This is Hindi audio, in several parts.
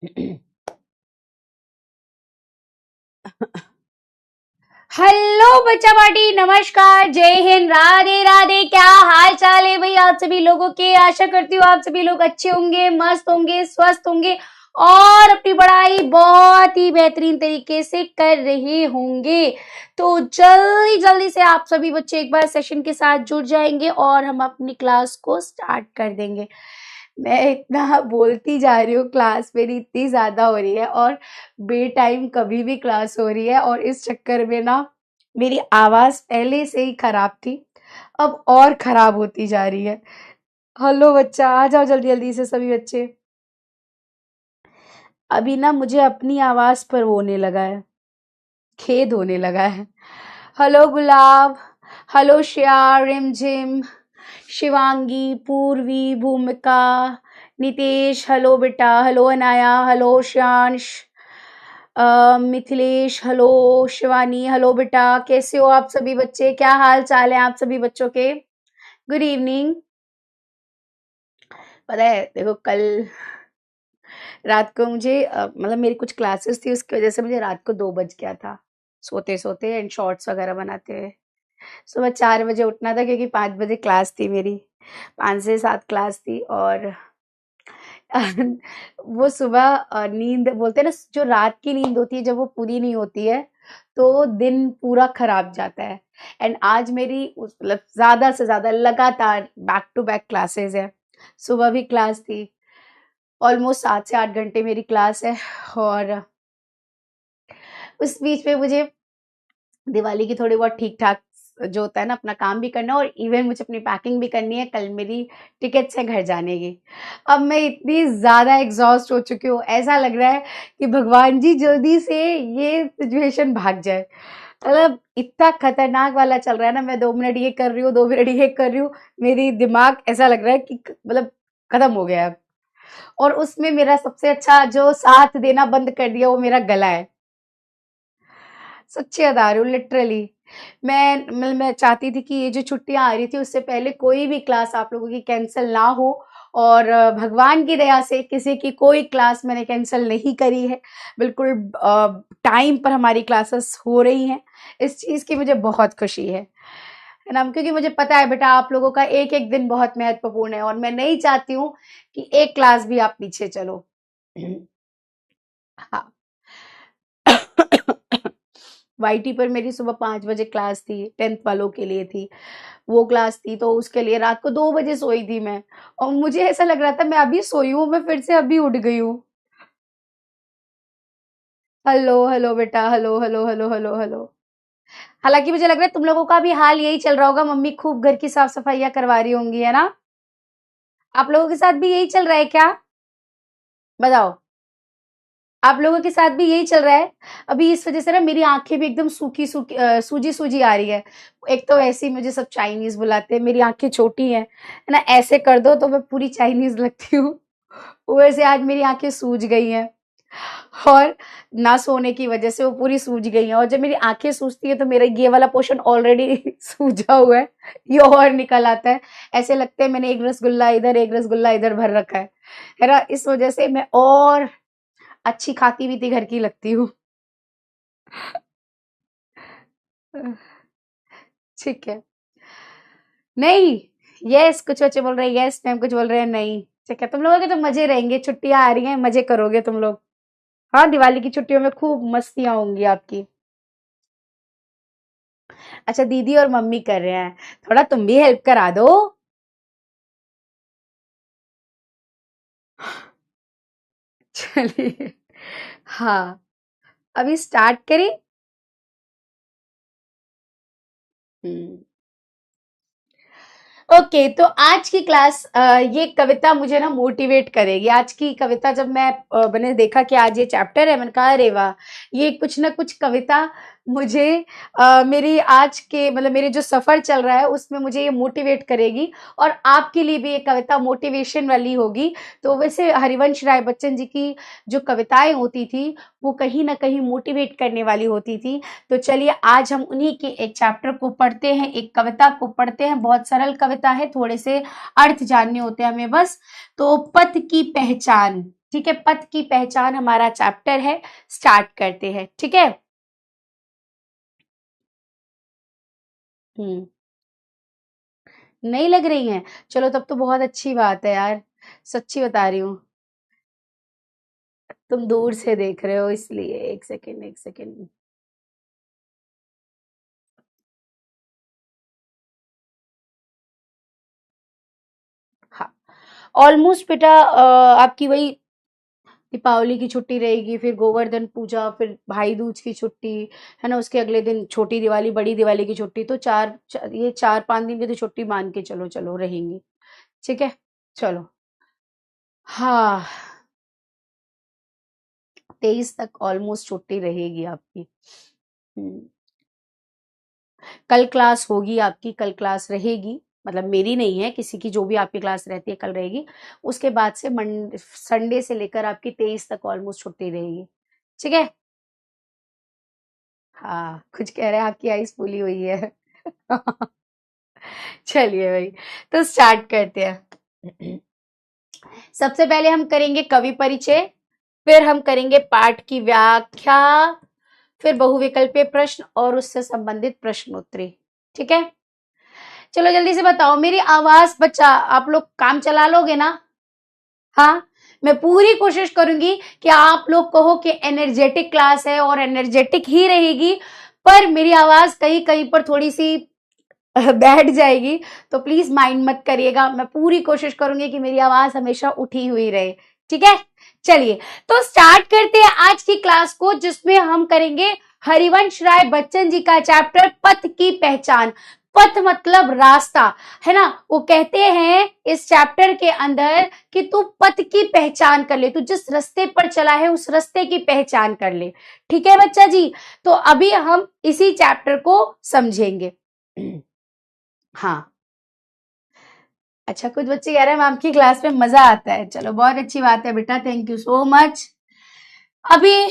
हेलो बच्चा पार्टी, नमस्कार, जय हिंद, राधे राधे। क्या हाल चाल है भाई आप सभी लोगों के। आशा करती हूँ आप सभी लोग अच्छे होंगे, मस्त होंगे, स्वस्थ होंगे और अपनी पढ़ाई बहुत ही बेहतरीन तरीके से कर रहे होंगे। तो जल्दी जल्दी से आप सभी बच्चे एक बार सेशन के साथ जुड़ जाएंगे और हम अपनी क्लास को स्टार्ट कर देंगे। मैं इतना बोलती जा रही हूँ, क्लास मेरी इतनी ज्यादा हो रही है और बे टाइम कभी भी क्लास हो रही है और इस चक्कर में ना मेरी आवाज पहले से ही खराब थी, अब और खराब होती जा रही है। हेलो बच्चा, आ जाओ जल्दी जल्दी से सभी बच्चे। अभी ना मुझे अपनी आवाज पर होने लगा है, खेद होने लगा है। हेलो गुलाब, हेलो श्रेया, रिमझिम, शिवांगी, पूर्वी, भूमिका, नितेश, हेलो बेटा, hello Anaya, hello Shyansh, Mithilesh, hello Shivani, hello बेटा। कैसे हो आप सभी बच्चे, क्या हाल चाल है आप सभी बच्चों के। Good evening. पता है देखो, कल रात को मुझे मतलब मेरी कुछ क्लासेस थी, उसकी वजह से मुझे रात को 2 बज गया था सोते सोते एंड शॉर्ट्स वगैरह बनाते हुए। सुबह 4 बजे उठना था क्योंकि 5 बजे क्लास थी मेरी, 5 से 7 क्लास थी। और वो सुबह नींद बोलते हैं ना, जो रात की नींद होती है जब वो पूरी नहीं होती है तो दिन पूरा खराब जाता है। एंड आज मेरी मतलब ज्यादा से ज्यादा लगातार बैक टू बैक क्लासेस है। सुबह भी क्लास थी, ऑलमोस्ट 7 से 8 घंटे मेरी क्लास है। और उस बीच में मुझे दिवाली की थोड़ी बहुत ठीक ठाक जो होता है ना, अपना काम भी करना है और इवन मुझे अपनी पैकिंग भी करनी है। कल मेरी टिकट्स है घर जाने की। अब मैं इतनी ज्यादा एग्जॉस्ट हो चुकी हूँ, ऐसा लग रहा है कि भगवान जी जल्दी से ये सिचुएशन भाग जाए। मतलब इतना खतरनाक वाला चल रहा है ना, मैं 2 मिनट ये कर रही हूँ, 2 मिनट ये कर रही हूँ, मेरी दिमाग ऐसा लग रहा है कि मतलब खत्म हो गया है। और उसमें मेरा सबसे अच्छा जो साथ देना बंद कर दिया वो मेरा गला है। सच्ची बता रही हूँ, लिटरली मैं चाहती थी कि ये जो छुट्टियां आ रही थी उससे पहले कोई भी क्लास आप लोगों की कैंसिल ना हो। और भगवान की दया से किसी की कोई क्लास मैंने कैंसिल नहीं करी है। बिल्कुल टाइम पर हमारी क्लासेस हो रही हैं। इस चीज की मुझे बहुत खुशी है ना, क्योंकि मुझे पता है बेटा आप लोगों का एक एक दिन बहुत महत्वपूर्ण है और मैं नहीं चाहती हूँ कि एक क्लास भी आप पीछे चलो। हाँ। वाईटी पर मेरी सुबह 5 बजे क्लास थी, 10th वालों के लिए थी वो क्लास थी, तो उसके लिए रात को 2 बजे सोई थी मैं। और मुझे ऐसा लग रहा था मैं अभी सोई हूँ, मैं फिर से अभी उठ गई हूँ। हेलो हेलो बेटा, hello hello hello hello hello. हालांकि मुझे लग रहा है तुम लोगों का भी हाल यही चल रहा होगा, मम्मी खूब घर की साफ सफाइयां करवा रही होंगी, है ना। आप लोगों के साथ भी यही चल रहा है क्या, बताओ। आप लोगों के साथ भी यही चल रहा है। अभी इस वजह से ना मेरी आंखें भी एकदम सूखी सूखी सूजी सूजी आ रही है। एक तो ऐसे ही मुझे सब चाइनीज बुलाते हैं, मेरी आंखें छोटी हैं, है ना, ऐसे कर दो तो मैं पूरी चाइनीज लगती हूँ। वैसे आज मेरी आंखें सूज गई हैं और ना सोने की वजह से वो पूरी सूज गई हैं। और जब मेरी आंखें सूजती है तो मेरा ये वाला पोर्शन ऑलरेडी सूजा हुआ है, ये और निकल आता है। ऐसे लगता है मैंने एक रसगुल्ला इधर एक रसगुल्ला इधर भर रखा है ना। इस वजह से मैं और अच्छी खाती पीती घर की लगती हूँ। ठीक है। नहीं, यस कुछ बच्चे बोल रहे हैं यस मैम, कुछ बोल रहे हैं नहीं। ठीक है, तुम लोगों के तो मजे रहेंगे, छुट्टियां आ रही हैं, मजे करोगे तुम लोग। हाँ, दिवाली की छुट्टियों में खूब मस्तियां होंगी आपकी। अच्छा, दीदी और मम्मी कर रहे हैं, थोड़ा तुम भी हेल्प करा दो। चलिए, हाँ, अभी स्टार्ट करें। हम्म। ओके, तो आज की क्लास ये कविता मुझे ना मोटिवेट करेगी। आज की कविता जब मैंने देखा कि आज ये चैप्टर है, मैंने कहा अरे वाह, ये कुछ ना कुछ कविता मुझे मेरी आज के मतलब मेरे जो सफर चल रहा है उसमें मुझे ये मोटिवेट करेगी। और आपके लिए भी ये कविता मोटिवेशन वाली होगी। तो वैसे हरिवंश राय बच्चन जी की जो कविताएं होती थी वो कहीं ना कहीं मोटिवेट करने वाली होती थी। तो चलिए आज हम उन्हीं के एक चैप्टर को पढ़ते हैं, एक कविता को पढ़ते हैं। बहुत सरल कविता है, थोड़े से अर्थ जानने होते हैं हमें बस। तो पथ की पहचान, ठीक है, पथ की पहचान हमारा चैप्टर है, स्टार्ट करते हैं। ठीक है। हम्म। नहीं लग रही हैं? चलो तब तो बहुत अच्छी बात है यार, सच्ची बता रही हूँ। तुम दूर से देख रहे हो इसलिए। एक सेकेंड, एक सेकेंड। हाँ, ऑलमोस्ट बेटा आपकी वही दीपावली की छुट्टी रहेगी, फिर गोवर्धन पूजा, फिर भाई दूज की छुट्टी, है ना, उसके अगले दिन छोटी दिवाली, बड़ी दिवाली की छुट्टी, तो ये 4-5 दिन की तो छुट्टी मान के चलो, चलो रहेंगी। ठीक है। चलो। हाँ, 23 तक ऑलमोस्ट छुट्टी रहेगी आपकी। हम्म। कल क्लास होगी आपकी, कल क्लास रहेगी, मतलब मेरी नहीं है, किसी की जो भी आपकी क्लास रहती है कल रहेगी। उसके बाद से मंडे संडे से लेकर आपकी 23 तक ऑलमोस्ट छुट्टी रहेगी। ठीक है। हाँ, कुछ कह रहे हैं, आपकी आईज फूली हुई है। चलिए भाई, तो स्टार्ट करते हैं। सबसे पहले हम करेंगे कवि परिचय, फिर हम करेंगे पाठ की व्याख्या, फिर बहुविकल्पीय प्रश्न और उससे संबंधित प्रश्नोत्तरी। ठीक है। चलो जल्दी से बताओ, मेरी आवाज बच्चा आप लोग काम चला लोगे ना? हाँ, मैं पूरी कोशिश करूंगी कि आप लोग कहो कि एनर्जेटिक क्लास है, और एनर्जेटिक ही रहेगी, पर मेरी आवाज कहीं कहीं पर थोड़ी सी बैठ जाएगी, तो प्लीज माइंड मत करिएगा। मैं पूरी कोशिश करूंगी कि मेरी आवाज हमेशा उठी हुई रहे। ठीक है। चलिए, तो स्टार्ट करते हैं आज की क्लास को, जिसमें हम करेंगे हरिवंश राय बच्चन जी का चैप्टर पथ की पहचान। पथ मतलब रास्ता, है ना। वो कहते हैं इस चैप्टर के अंदर कि तू पथ की पहचान कर ले, तू जिस रास्ते पर चला है उस रास्ते की पहचान कर ले। ठीक है बच्चा जी। तो अभी हम इसी चैप्टर को समझेंगे। हाँ। अच्छा, कुछ बच्चे कह रहे हैं मैम की क्लास में मजा आता है। चलो बहुत अच्छी बात है बेटा, थैंक यू सो मच। अभी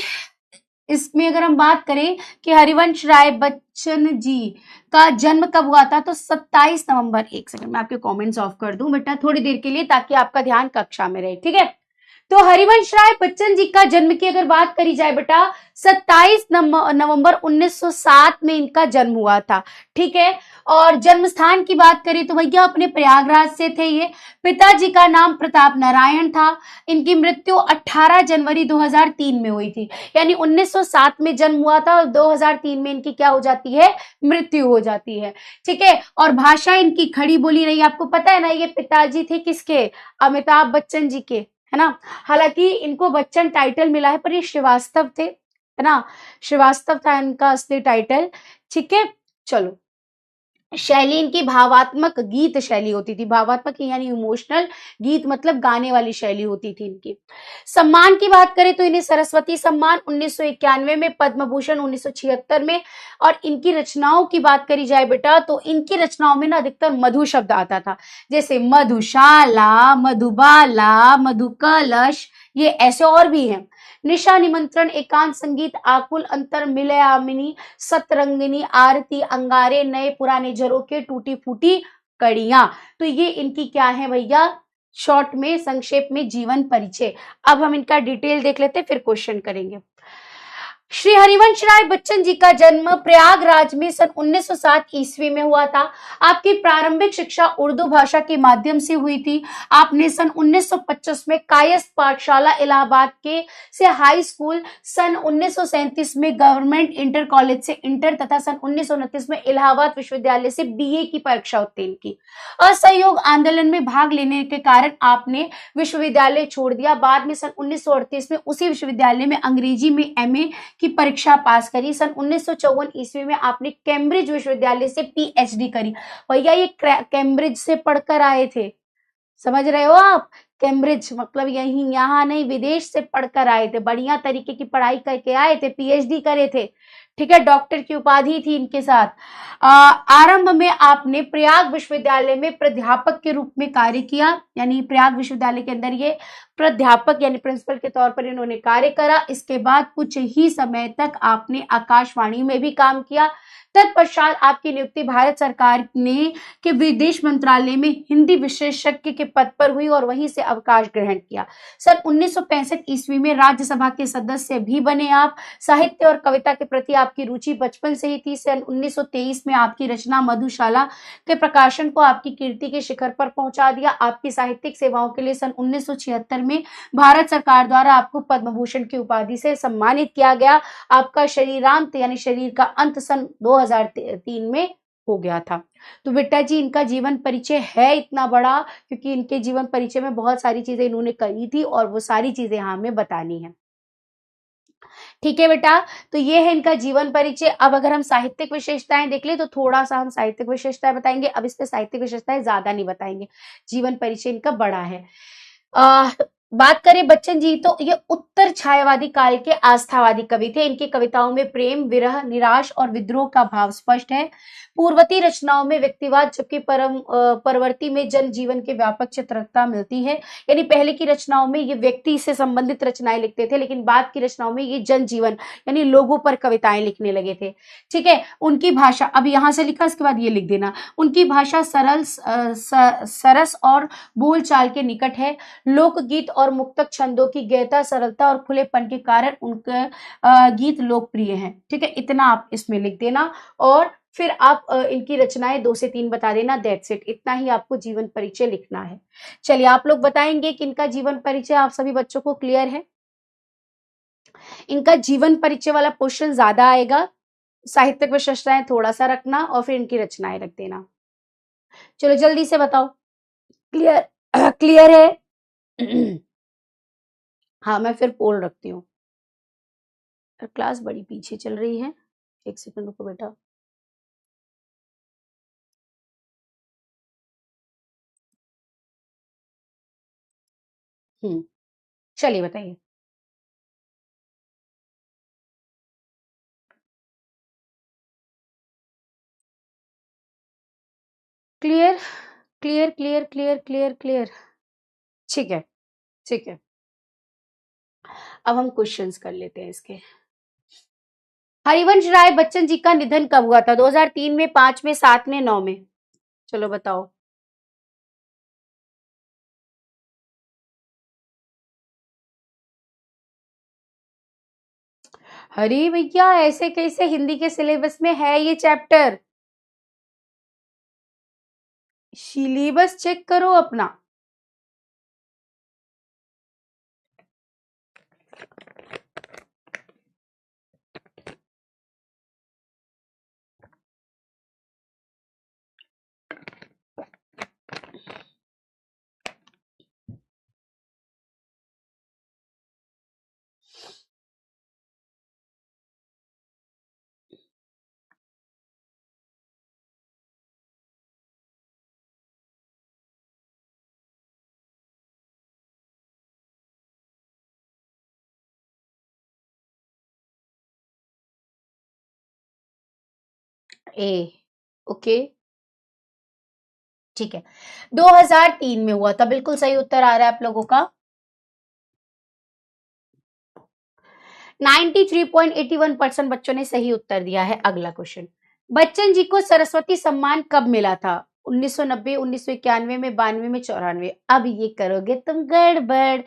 इसमें अगर हम बात करें कि हरिवंश राय बच्चन जी का जन्म कब हुआ था, तो 27 नवंबर। एक सेकंड, मैं आपके कमेंट्स ऑफ कर दूं बेटा थोड़ी देर के लिए, ताकि आपका ध्यान कक्षा में रहे। ठीक है। तो हरिवंश राय बच्चन जी का जन्म की अगर बात करी जाए बेटा, 27 नवंबर 1907 में इनका जन्म हुआ था। ठीक है। और जन्म स्थान की बात करें तो भैया अपने प्रयागराज से थे ये। पिताजी का नाम प्रताप नारायण था। इनकी मृत्यु 18 जनवरी 2003 में हुई थी, यानी 1907 में जन्म हुआ था और 2003 में इनकी क्या हो जाती है, मृत्यु हो जाती है। ठीक है। और भाषा इनकी खड़ी बोली रही। आपको पता है ना, ये पिताजी थे किसके, अमिताभ बच्चन जी के, है ना। हालांकि इनको बच्चन टाइटल मिला है, पर ये श्रीवास्तव थे, है ना। श्रीवास्तव था इनका असली टाइटल। ठीक है। चलो, शैली इनकी भावात्मक गीत शैली होती थी। भावात्मक यानी इमोशनल, गीत मतलब गाने वाली शैली होती थी इनकी। सम्मान की बात करें तो इन्हें सरस्वती सम्मान 1991 में, पद्म भूषण 1976 में। और इनकी रचनाओं की बात करी जाए बेटा, तो इनकी रचनाओं में ना अधिकतर मधु शब्द आता था, जैसे मधुशाला, मधुबाला, मधुकलश, ये ऐसे और भी हैं। निशा निमंत्रण, एकांत संगीत, आकुल अंतर, मिलयामिनी, सतरंगिनी, आरती, अंगारे, नए पुराने झरोके, टूटी फूटी कड़ियां। तो ये इनकी क्या है भैया, शॉर्ट में, संक्षेप में जीवन परिचय। अब हम इनका डिटेल देख लेते हैं, फिर क्वेश्चन करेंगे। श्री हरिवंश राय बच्चन जी का जन्म प्रयागराज में सन 1907 ईस्वी में हुआ था। आपकी प्रारंभिक शिक्षा उर्दू भाषा के माध्यम से हुई थी। आपने सन 1925 में कायस्थ पाठशाला इलाहाबाद के से हाई स्कूल, सन 1937 में गवर्नमेंट इंटर कॉलेज से इंटर, तथा सन 1929 में इलाहाबाद विश्वविद्यालय से बीए की परीक्षा उत्तीर्ण की। असहयोग आंदोलन में भाग लेने के कारण आपने विश्वविद्यालय छोड़ दिया। बाद में सन 1938 में उसी विश्वविद्यालय में अंग्रेजी में एमए की परीक्षा पास करी। सन 1954 ईस्वी में आपने कैम्ब्रिज विश्वविद्यालय से पीएचडी करी। भैया ये कैम्ब्रिज से पढ़कर आए थे, समझ रहे हो आप। कैम्ब्रिज मतलब यही, यहाँ नहीं, विदेश से पढ़कर आए थे, बढ़िया तरीके की पढ़ाई करके आए थे, पीएचडी करे थे। ठीक है। डॉक्टर की उपाधि थी इनके साथ। आरंभ में आपने प्रयाग विश्वविद्यालय में प्राध्यापक के रूप में कार्य किया, यानी प्रयाग विश्वविद्यालय के अंदर ये प्राध्यापक यानी प्रिंसिपल के तौर पर इन्होंने कार्य करा। इसके बाद कुछ ही समय तक आपने आकाशवाणी में भी काम किया। तत्पश्चात आपकी नियुक्ति भारत सरकार ने के विदेश मंत्रालय में हिंदी विशेषज्ञ के पद पर हुई और वहीं से अवकाश ग्रहण किया। सन 1965 ईस्वी में राज्यसभा के सदस्य भी बने आप। साहित्य और कविता के प्रति आपकी रुचि बचपन से ही थी। सन 1923 में आपकी रचना मधुशाला के प्रकाशन को आपकी कीर्ति के शिखर पर पहुंचा दिया। आपकी साहित्यिक सेवाओं के लिए सन 1976 में भारत सरकार द्वारा आपको पद्म भूषण की उपाधि से सम्मानित किया गया। आपका शरीरांत यानी शरीर का अंत सन 2003 में हो गया था। तो बेटा जी इनका जीवन परिचय है इतना बड़ा क्योंकि इनके जीवन परिचय में बहुत सारी चीजें इन्होंने करी थी और वो सारी चीजें यहाँ हमें बतानी है। ठीक है बेटा, तो ये है इनका जीवन परिचय। अब अगर हम साहित्यिक विशेषताएं देख ले तो थोड़ा सा हम साहित्यिक विशेषताएं बताएंगे। अब इस पे साहित्यिक विशेषताएं ज्यादा नहीं बताएंगे, जीवन परिचय इनका बड़ा है। आ, बात करें बच्चन जी तो ये उत्तर छायावादी काल के आस्थावादी कवि थे। इनकी कविताओं में प्रेम, विरह, निराश और विद्रोह का भाव स्पष्ट है। पूर्ववर्ती रचनाओं में व्यक्तिवाद जबकि परवर्ती में जन जीवन के व्यापक चित्रता मिलती है। यानी पहले की रचनाओं में ये व्यक्ति से संबंधित रचनाएं लिखते थे, लेकिन बाद की रचनाओं में ये जन जीवन यानी लोगों पर कविताएं लिखने लगे थे। ठीक है, उनकी भाषा अब यहां से लिखा, इसके बाद ये लिख देना। उनकी भाषा सरल, सरस और बोलचाल के निकट है। लोकगीत और मुक्तक छंदों की गहता, सरलता और खुलेपन के कारण उनके गीत लोकप्रिय हैं। ठीक है, इतना आप इसमें लिख देना और फिर आप इनकी रचनाएं 2 से 3 बता देना। दैट्स इट, इतना ही आपको जीवन परिचय लिखना है। चलिए आप लोग बताएंगे कि इनका जीवन परिचय आप सभी बच्चों को क्लियर है। इनका जीवन परिचय वाला क्वेश्चन ज्यादा आएगा, साहित्यिक विशेषताएं थोड़ा सा रखना और फिर इनकी रचनाएं रख देना। चलो जल्दी से बताओ, क्लियर क्लियर है? हाँ मैं फिर पोल रखती हूँ। क्लास बड़ी पीछे चल रही है, एक सेकंड रुको बेटा। चलिए बताइए। Clear clear clear clear clear clear. ठीक है, ठीक है। अब हम क्वेश्चंस कर लेते हैं इसके। हरिवंश राय बच्चन जी का निधन कब हुआ था? 2003 में, 5 में, 7 में, 9 में? चलो बताओ। अरे भैया ऐसे कैसे, हिंदी के सिलेबस में है ये चैप्टर। सिलेबस चेक करो अपना। ए, ओके, ठीक है। 2003 में हुआ था, बिल्कुल सही उत्तर आ रहा है आप लोगों का। 93.81% बच्चों ने सही उत्तर दिया है। अगला क्वेश्चन, बच्चन जी को सरस्वती सम्मान कब मिला था? 1990, 1991 में, 92 में, 94? अब ये करोगे तुम गड़बड़।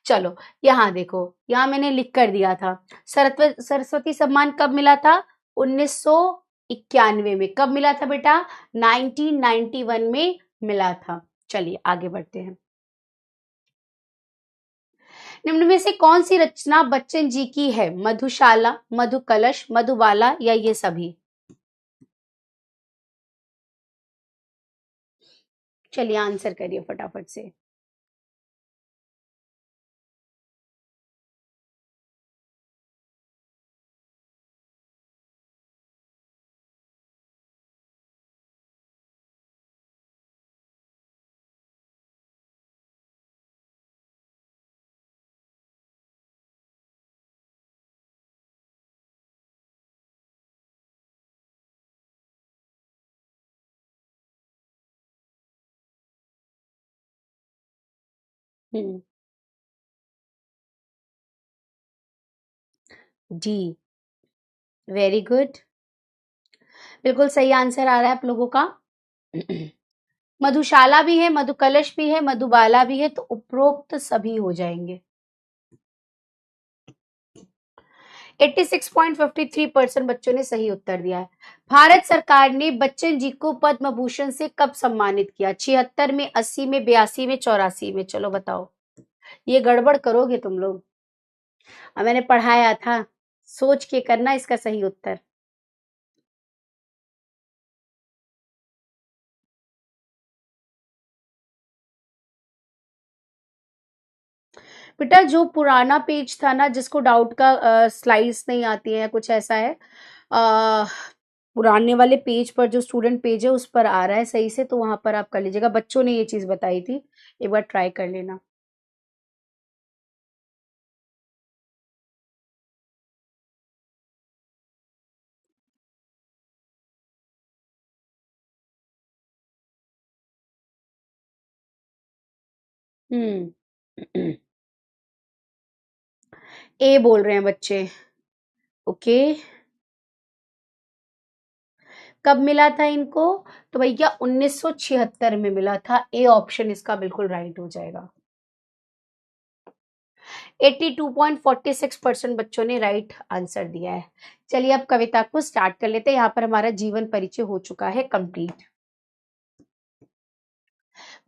चलो यहाँ देखो, यहाँ मैंने लिख कर दिया था सरस्वती सम्मान कब मिला था? 1991 में। कब मिला था बेटा? 1991 में मिला था। चलिए आगे बढ़ते हैं। निम्न में से कौन सी रचना बच्चन जी की है? मधुशाला, मधुकलश, मधुबाला या ये सभी? चलिए आंसर करिए फटाफट से। हम्म डी, वेरी गुड, बिल्कुल सही आंसर आ रहा है आप लोगों का। मधुशाला भी है, मधुकलश भी है, मधुबाला भी है, तो उपरोक्त सभी हो जाएंगे। 86.53% बच्चों ने सही उत्तर दिया है। भारत सरकार ने बच्चन जी को पद्म भूषण से कब सम्मानित किया? 76 में, 80 में, 82 में, 84 में? चलो बताओ, ये गड़बड़ करोगे तुम लोग। मैंने पढ़ाया था, सोच के करना इसका सही उत्तर। बेटा जो पुराना पेज था ना, जिसको डाउट का स्लाइड्स नहीं आती है, कुछ ऐसा है, आ, पुराने वाले पेज पर जो स्टूडेंट पेज है उस पर आ रहा है सही से, तो वहां पर आप कर लीजिएगा। बच्चों ने ये चीज बताई थी, एक बार ट्राई कर लेना। हम्म। ए बोल रहे हैं बच्चे। ओके, कब मिला था इनको? तो भैया 1976 में मिला था। ए ऑप्शन इसका बिल्कुल राइट हो जाएगा। 82.46% बच्चों ने राइट आंसर दिया है। चलिए अब कविता को स्टार्ट कर लेते हैं। यहाँ पर हमारा जीवन परिचय हो चुका है कंप्लीट।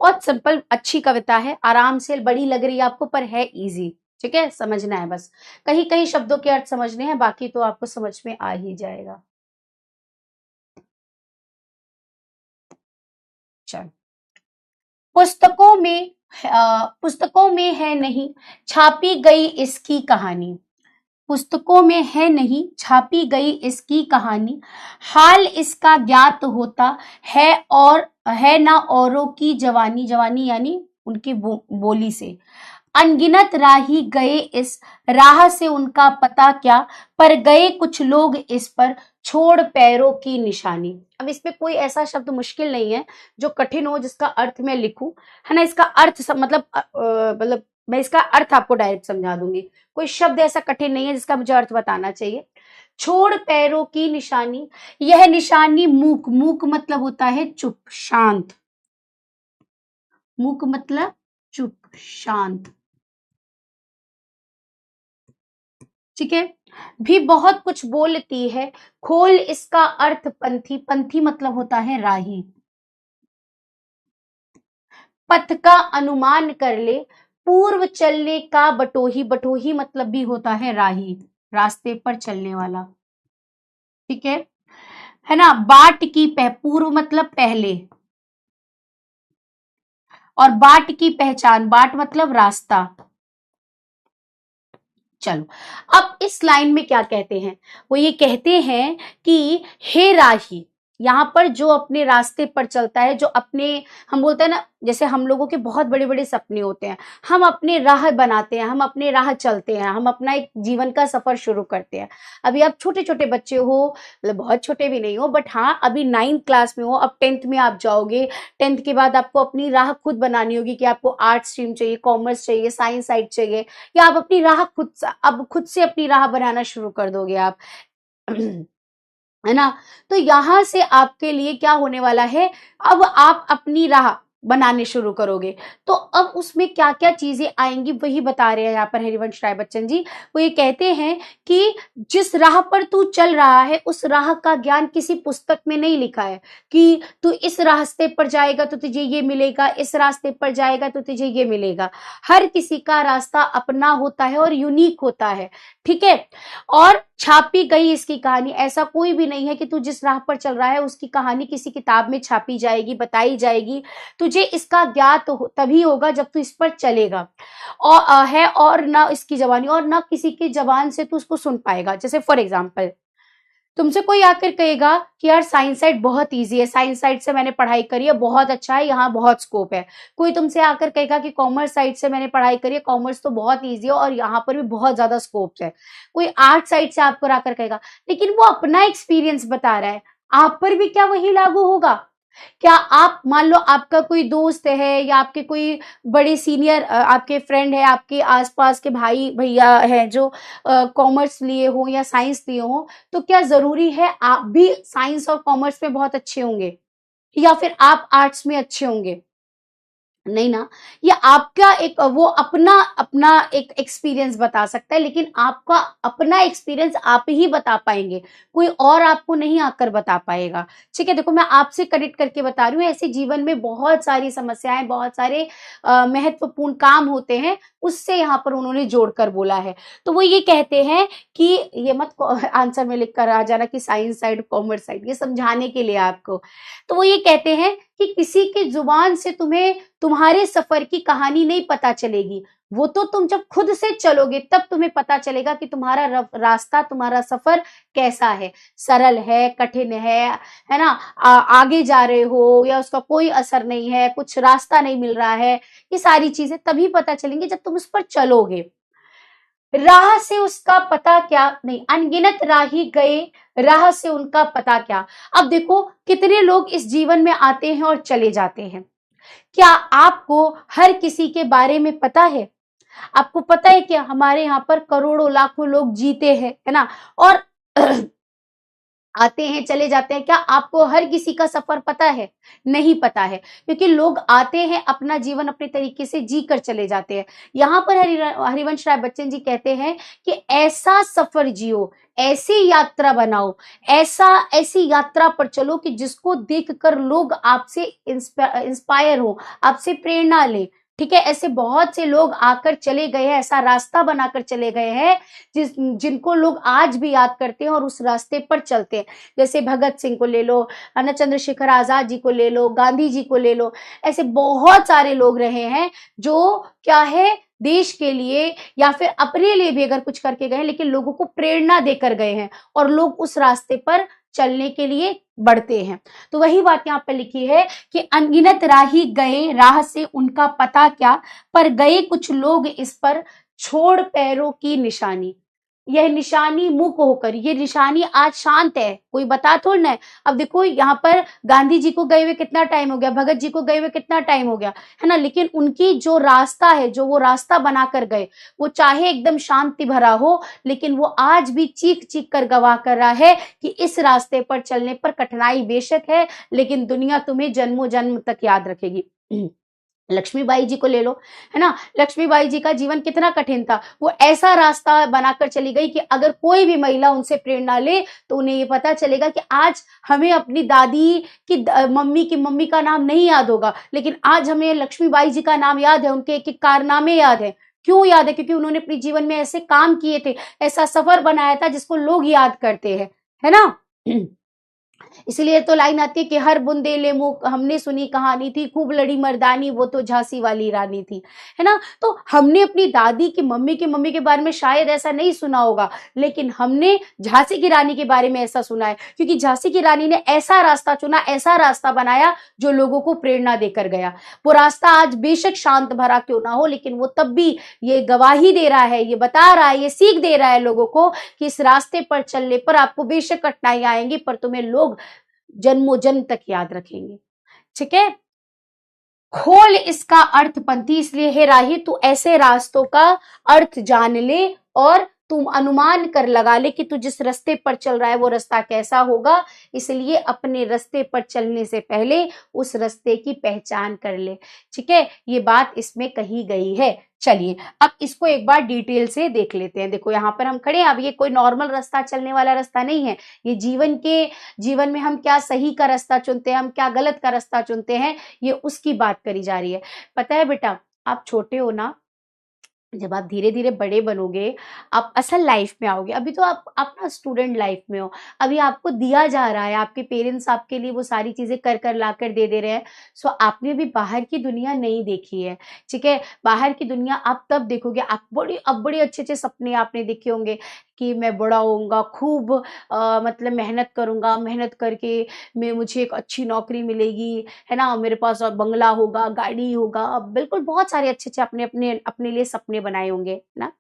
बहुत सिंपल अच्छी कविता है, आराम से, बड़ी लग रही है आपको पर है इजी। ठीक है, समझना है बस, कहीं कहीं शब्दों के अर्थ समझने हैं, बाकी तो आपको समझ में आ ही जाएगा। चल, पुस्तकों में है नहीं छापी गई इसकी कहानी। पुस्तकों में है नहीं छापी गई इसकी कहानी, हाल इसका ज्ञात होता है और है ना औरों की जवानी। जवानी यानी उनकी बोली से। अनगिनत राही गए इस राह से उनका पता क्या, पर गए कुछ लोग इस पर छोड़ पैरों की निशानी। अब इसमें कोई ऐसा शब्द मुश्किल नहीं है जो कठिन हो जिसका अर्थ मैं लिखूं, है ना। इसका अर्थ मतलब मैं इसका अर्थ आपको डायरेक्ट समझा दूंगी। कोई शब्द ऐसा कठिन नहीं है जिसका मुझे अर्थ बताना चाहिए। छोड़ पैरों की निशानी, यह निशानी मूक, मूक मतलब होता है चुप, शांत। मूक मतलब चुप, शांत। ठीक है, भी बहुत कुछ बोलती है, खोल इसका अर्थ पंथी। पंथी मतलब होता है राही। पथ का अनुमान कर ले, पूर्व चलने का बटोही। बटोही मतलब भी होता है राही, रास्ते पर चलने वाला। ठीक है ना। बाट की पूर्व मतलब पहले, और बाट की पहचान, बाट मतलब रास्ता। चलो, अब इस लाइन में क्या कहते हैं? वो ये कहते हैं कि हे राही, यहाँ पर जो अपने रास्ते पर चलता है, जो अपने, हम बोलते हैं ना, जैसे हम लोगों के बहुत बड़े बड़े सपने होते हैं, हम अपने राह बनाते हैं, हम अपने राह चलते हैं, हम अपना एक जीवन का सफर शुरू करते हैं। अभी आप छोटे छोटे बच्चे हो, मतलब बहुत छोटे भी नहीं हो, बट हाँ अभी 9th क्लास में हो, अब 10th में आप जाओगे। 10th के बाद आपको अपनी राह खुद बनानी होगी कि आपको आर्ट स्ट्रीम चाहिए, कॉमर्स चाहिए, साइंस साइड चाहिए, या आप अपनी राह खुद से अपनी राह बनाना शुरू कर दोगे आप। है ना। तो यहां से आपके लिए क्या होने वाला है, अब आप अपनी राह बनाने शुरू करोगे। तो अब उसमें क्या क्या चीजें आएंगी वही बता रहे हैं यहाँ पर हरिवंश राय बच्चन जी। वो ये कहते हैं कि जिस राह पर तू चल रहा है उस राह का ज्ञान किसी पुस्तक में नहीं लिखा है कि तू इस रास्ते पर जाएगा तो तुझे ये मिलेगा, इस रास्ते पर जाएगा तो तुझे ये मिलेगा। हर किसी का रास्ता अपना होता है और यूनिक होता है। ठीक है, और छापी गई इसकी कहानी, ऐसा कोई भी नहीं है कि तू जिस राह पर चल रहा है उसकी कहानी किसी किताब में छापी जाएगी, बताई जाएगी। तुझे इसका ज्ञात तभी होगा जब तू इस पर चलेगा, और है, और ना इसकी जबानी, और ना किसी की जबान से तू उसको सुन पाएगा। जैसे फॉर एग्जाम्पल, तुमसे कोई आकर कहेगा कि यार साइंस साइड बहुत इजी है, साइंस साइड से मैंने पढ़ाई करी है, बहुत अच्छा है, यहाँ बहुत स्कोप है। कोई तुमसे आकर कहेगा कि कॉमर्स साइड से मैंने पढ़ाई करी है, कॉमर्स तो बहुत इजी है और यहाँ पर भी बहुत ज्यादा स्कोप है। कोई आर्ट साइड से आपको आकर कहेगा, लेकिन वो अपना एक्सपीरियंस बता रहा है, आप पर भी क्या वही लागू होगा? क्या आप मान लो आपका कोई दोस्त है या आपके कोई बड़े सीनियर आपके फ्रेंड है, आपके आसपास के भाई भैया है जो कॉमर्स लिए हो या साइंस लिए हो, तो क्या जरूरी है आप भी साइंस और कॉमर्स में बहुत अच्छे होंगे या फिर आप आर्ट्स में अच्छे होंगे? नहीं ना। ये आपका एक वो अपना अपना एक एक्सपीरियंस बता सकता है, लेकिन आपका अपना एक्सपीरियंस आप ही बता पाएंगे, कोई और आपको नहीं आकर बता पाएगा। ठीक है, देखो मैं आपसे कनेक्ट करके बता रही हूँ, ऐसे जीवन में बहुत सारी समस्याएं, बहुत सारे महत्वपूर्ण काम होते हैं, उससे यहाँ पर उन्होंने जोड़कर बोला है। तो वो ये कहते हैं कि ये मत आंसर में लिख कर आ जाना कि साइंस साइड कॉमर्स साइड, ये समझाने के लिए आपको। तो वो ये कहते हैं कि किसी की जुबान से तुम्हें तुम्हारे सफर की कहानी नहीं पता चलेगी, वो तो तुम जब खुद से चलोगे तब तुम्हें पता चलेगा कि तुम्हारा रास्ता, तुम्हारा सफर कैसा है, सरल है, कठिन है ना, आगे जा रहे हो या उसका कोई असर नहीं है, कुछ रास्ता नहीं मिल रहा है, ये सारी चीजें तभी पता चलेंगी जब तुम उस पर चलोगे। राह से उसका पता क्या नहीं, अनगिनत राही गए, राह से उनका पता क्या। अब देखो कितने लोग इस जीवन में आते हैं और चले जाते हैं, क्या आपको हर किसी के बारे में पता है? आपको पता है कि हमारे यहाँ पर करोड़ों लाखों लोग जीते हैं, है ना, और आते हैं चले जाते हैं, क्या आपको हर किसी का सफर पता है? नहीं पता है, क्योंकि लोग आते हैं, अपना जीवन अपने तरीके से जी कर चले जाते हैं। यहाँ पर हरिवंश राय बच्चन जी कहते हैं कि ऐसा सफर जियो, ऐसी यात्रा बनाओ, ऐसी यात्रा पर चलो कि जिसको देखकर लोग आपसे इंस्पायर हो, आपसे प्रेरणा ले। ठीक है, ऐसे बहुत से लोग आकर चले गए हैं, ऐसा रास्ता बनाकर चले गए हैं जिनको लोग आज भी याद करते हैं और उस रास्ते पर चलते हैं। जैसे भगत सिंह को ले लो, है ना, चंद्रशेखर आजाद जी को ले लो, गांधी जी को ले लो, ऐसे बहुत सारे लोग रहे हैं जो क्या है, देश के लिए या फिर अपने लिए भी अगर कुछ करके गए, लेकिन लोगों को प्रेरणा देकर गए हैं और लोग उस रास्ते पर चलने के लिए बढ़ते हैं। तो वही बात यहाँ पे लिखी है कि अनगिनत राही गए, राह से उनका पता क्या, पर गए कुछ लोग इस पर, छोड़ पैरों की निशानी। यह निशानी मुक होकर, ये निशानी आज शांत है, कोई बता थोड़ा ना है। अब देखो यहाँ पर गांधी जी को गए हुए कितना टाइम हो गया, भगत जी को गए हुए कितना टाइम हो गया, है ना, लेकिन उनकी जो रास्ता है, जो वो रास्ता बनाकर गए, वो चाहे एकदम शांति भरा हो, लेकिन वो आज भी चीख चीख कर गवाह कर रहा है कि इस रास्ते पर चलने पर कठिनाई बेशक है, लेकिन दुनिया तुम्हें जन्मों जन्म तक याद रखेगी। लक्ष्मीबाई जी को ले लो, है ना, लक्ष्मीबाई जी का जीवन कितना कठिन था, वो ऐसा रास्ता बनाकर चली गई कि अगर कोई भी महिला उनसे प्रेरणा ले तो उन्हें ये पता चलेगा कि आज हमें अपनी दादी की मम्मी की मम्मी का नाम नहीं याद होगा, लेकिन आज हमें लक्ष्मीबाई जी का नाम याद है, उनके एक एक कारनामे याद है। क्यों याद है? क्योंकि उन्होंने अपने जीवन में ऐसे काम किए थे, ऐसा सफर बनाया था जिसको लोग याद करते हैं, है ना। इसलिए तो लाइन आती है कि हर बुंदेले मुंह हमने सुनी कहानी थी, खूब लड़ी मर्दानी वो तो झांसी वाली रानी थी, है ना। तो हमने अपनी दादी की मम्मी के बारे में शायद ऐसा नहीं सुना होगा, लेकिन हमने झांसी की रानी के बारे में ऐसा सुना है, क्योंकि झांसी की रानी ने ऐसा रास्ता चुना, ऐसा रास्ता बनाया जो लोगों को प्रेरणा देकर गया। वो रास्ता आज बेशक शांत भरा क्यों ना हो, लेकिन वो तब भी ये गवाही दे रहा है, ये बता रहा है, ये सीख दे रहा है लोगों को कि इस रास्ते पर चलने पर आपको बेशक कठिनाई आएंगी, पर तुम्हें लोग जन्मों जन्म तक याद रखेंगे। ठीक है, खोल इसका अर्थ पंथी, इसलिए हे राही तू ऐसे रास्तों का अर्थ जान ले और तुम अनुमान कर लगा ले कि तू जिस रास्ते पर चल रहा है वो रास्ता कैसा होगा, इसलिए अपने रास्ते पर चलने से पहले उस रास्ते की पहचान कर ले। ठीक है, ये बात इसमें कही गई है। चलिए अब इसको एक बार डिटेल से देख लेते हैं। देखो यहाँ पर हम खड़े हैं, अब ये कोई नॉर्मल रास्ता चलने वाला रास्ता नहीं है, ये जीवन में हम क्या सही का रास्ता चुनते हैं, हम क्या गलत का रास्ता चुनते हैं, ये उसकी बात करी जा रही है। पता है बेटा, आप छोटे हो ना, जब आप धीरे धीरे बड़े बनोगे, आप असल लाइफ में आओगे। अभी तो आप ना स्टूडेंट लाइफ में हो, अभी आपको दिया जा रहा है, आपके पेरेंट्स आपके लिए वो सारी चीजें कर कर ला कर दे दे रहे हैं। सो आपने भी बाहर की दुनिया नहीं देखी है। ठीक है, बाहर की दुनिया आप तब देखोगे, आप बड़े अच्छे अच्छे सपने आपने देखे होंगे कि मैं बड़ा होऊंगा, खूब मतलब मेहनत करूंगा, मेहनत करके मुझे एक अच्छी नौकरी मिलेगी, है ना, मेरे पास बंगला होगा, गाड़ी होगा, बिल्कुल बहुत सारे अच्छे अच्छे अपने अपने अपने लिए सपने बनाए होंगे ना।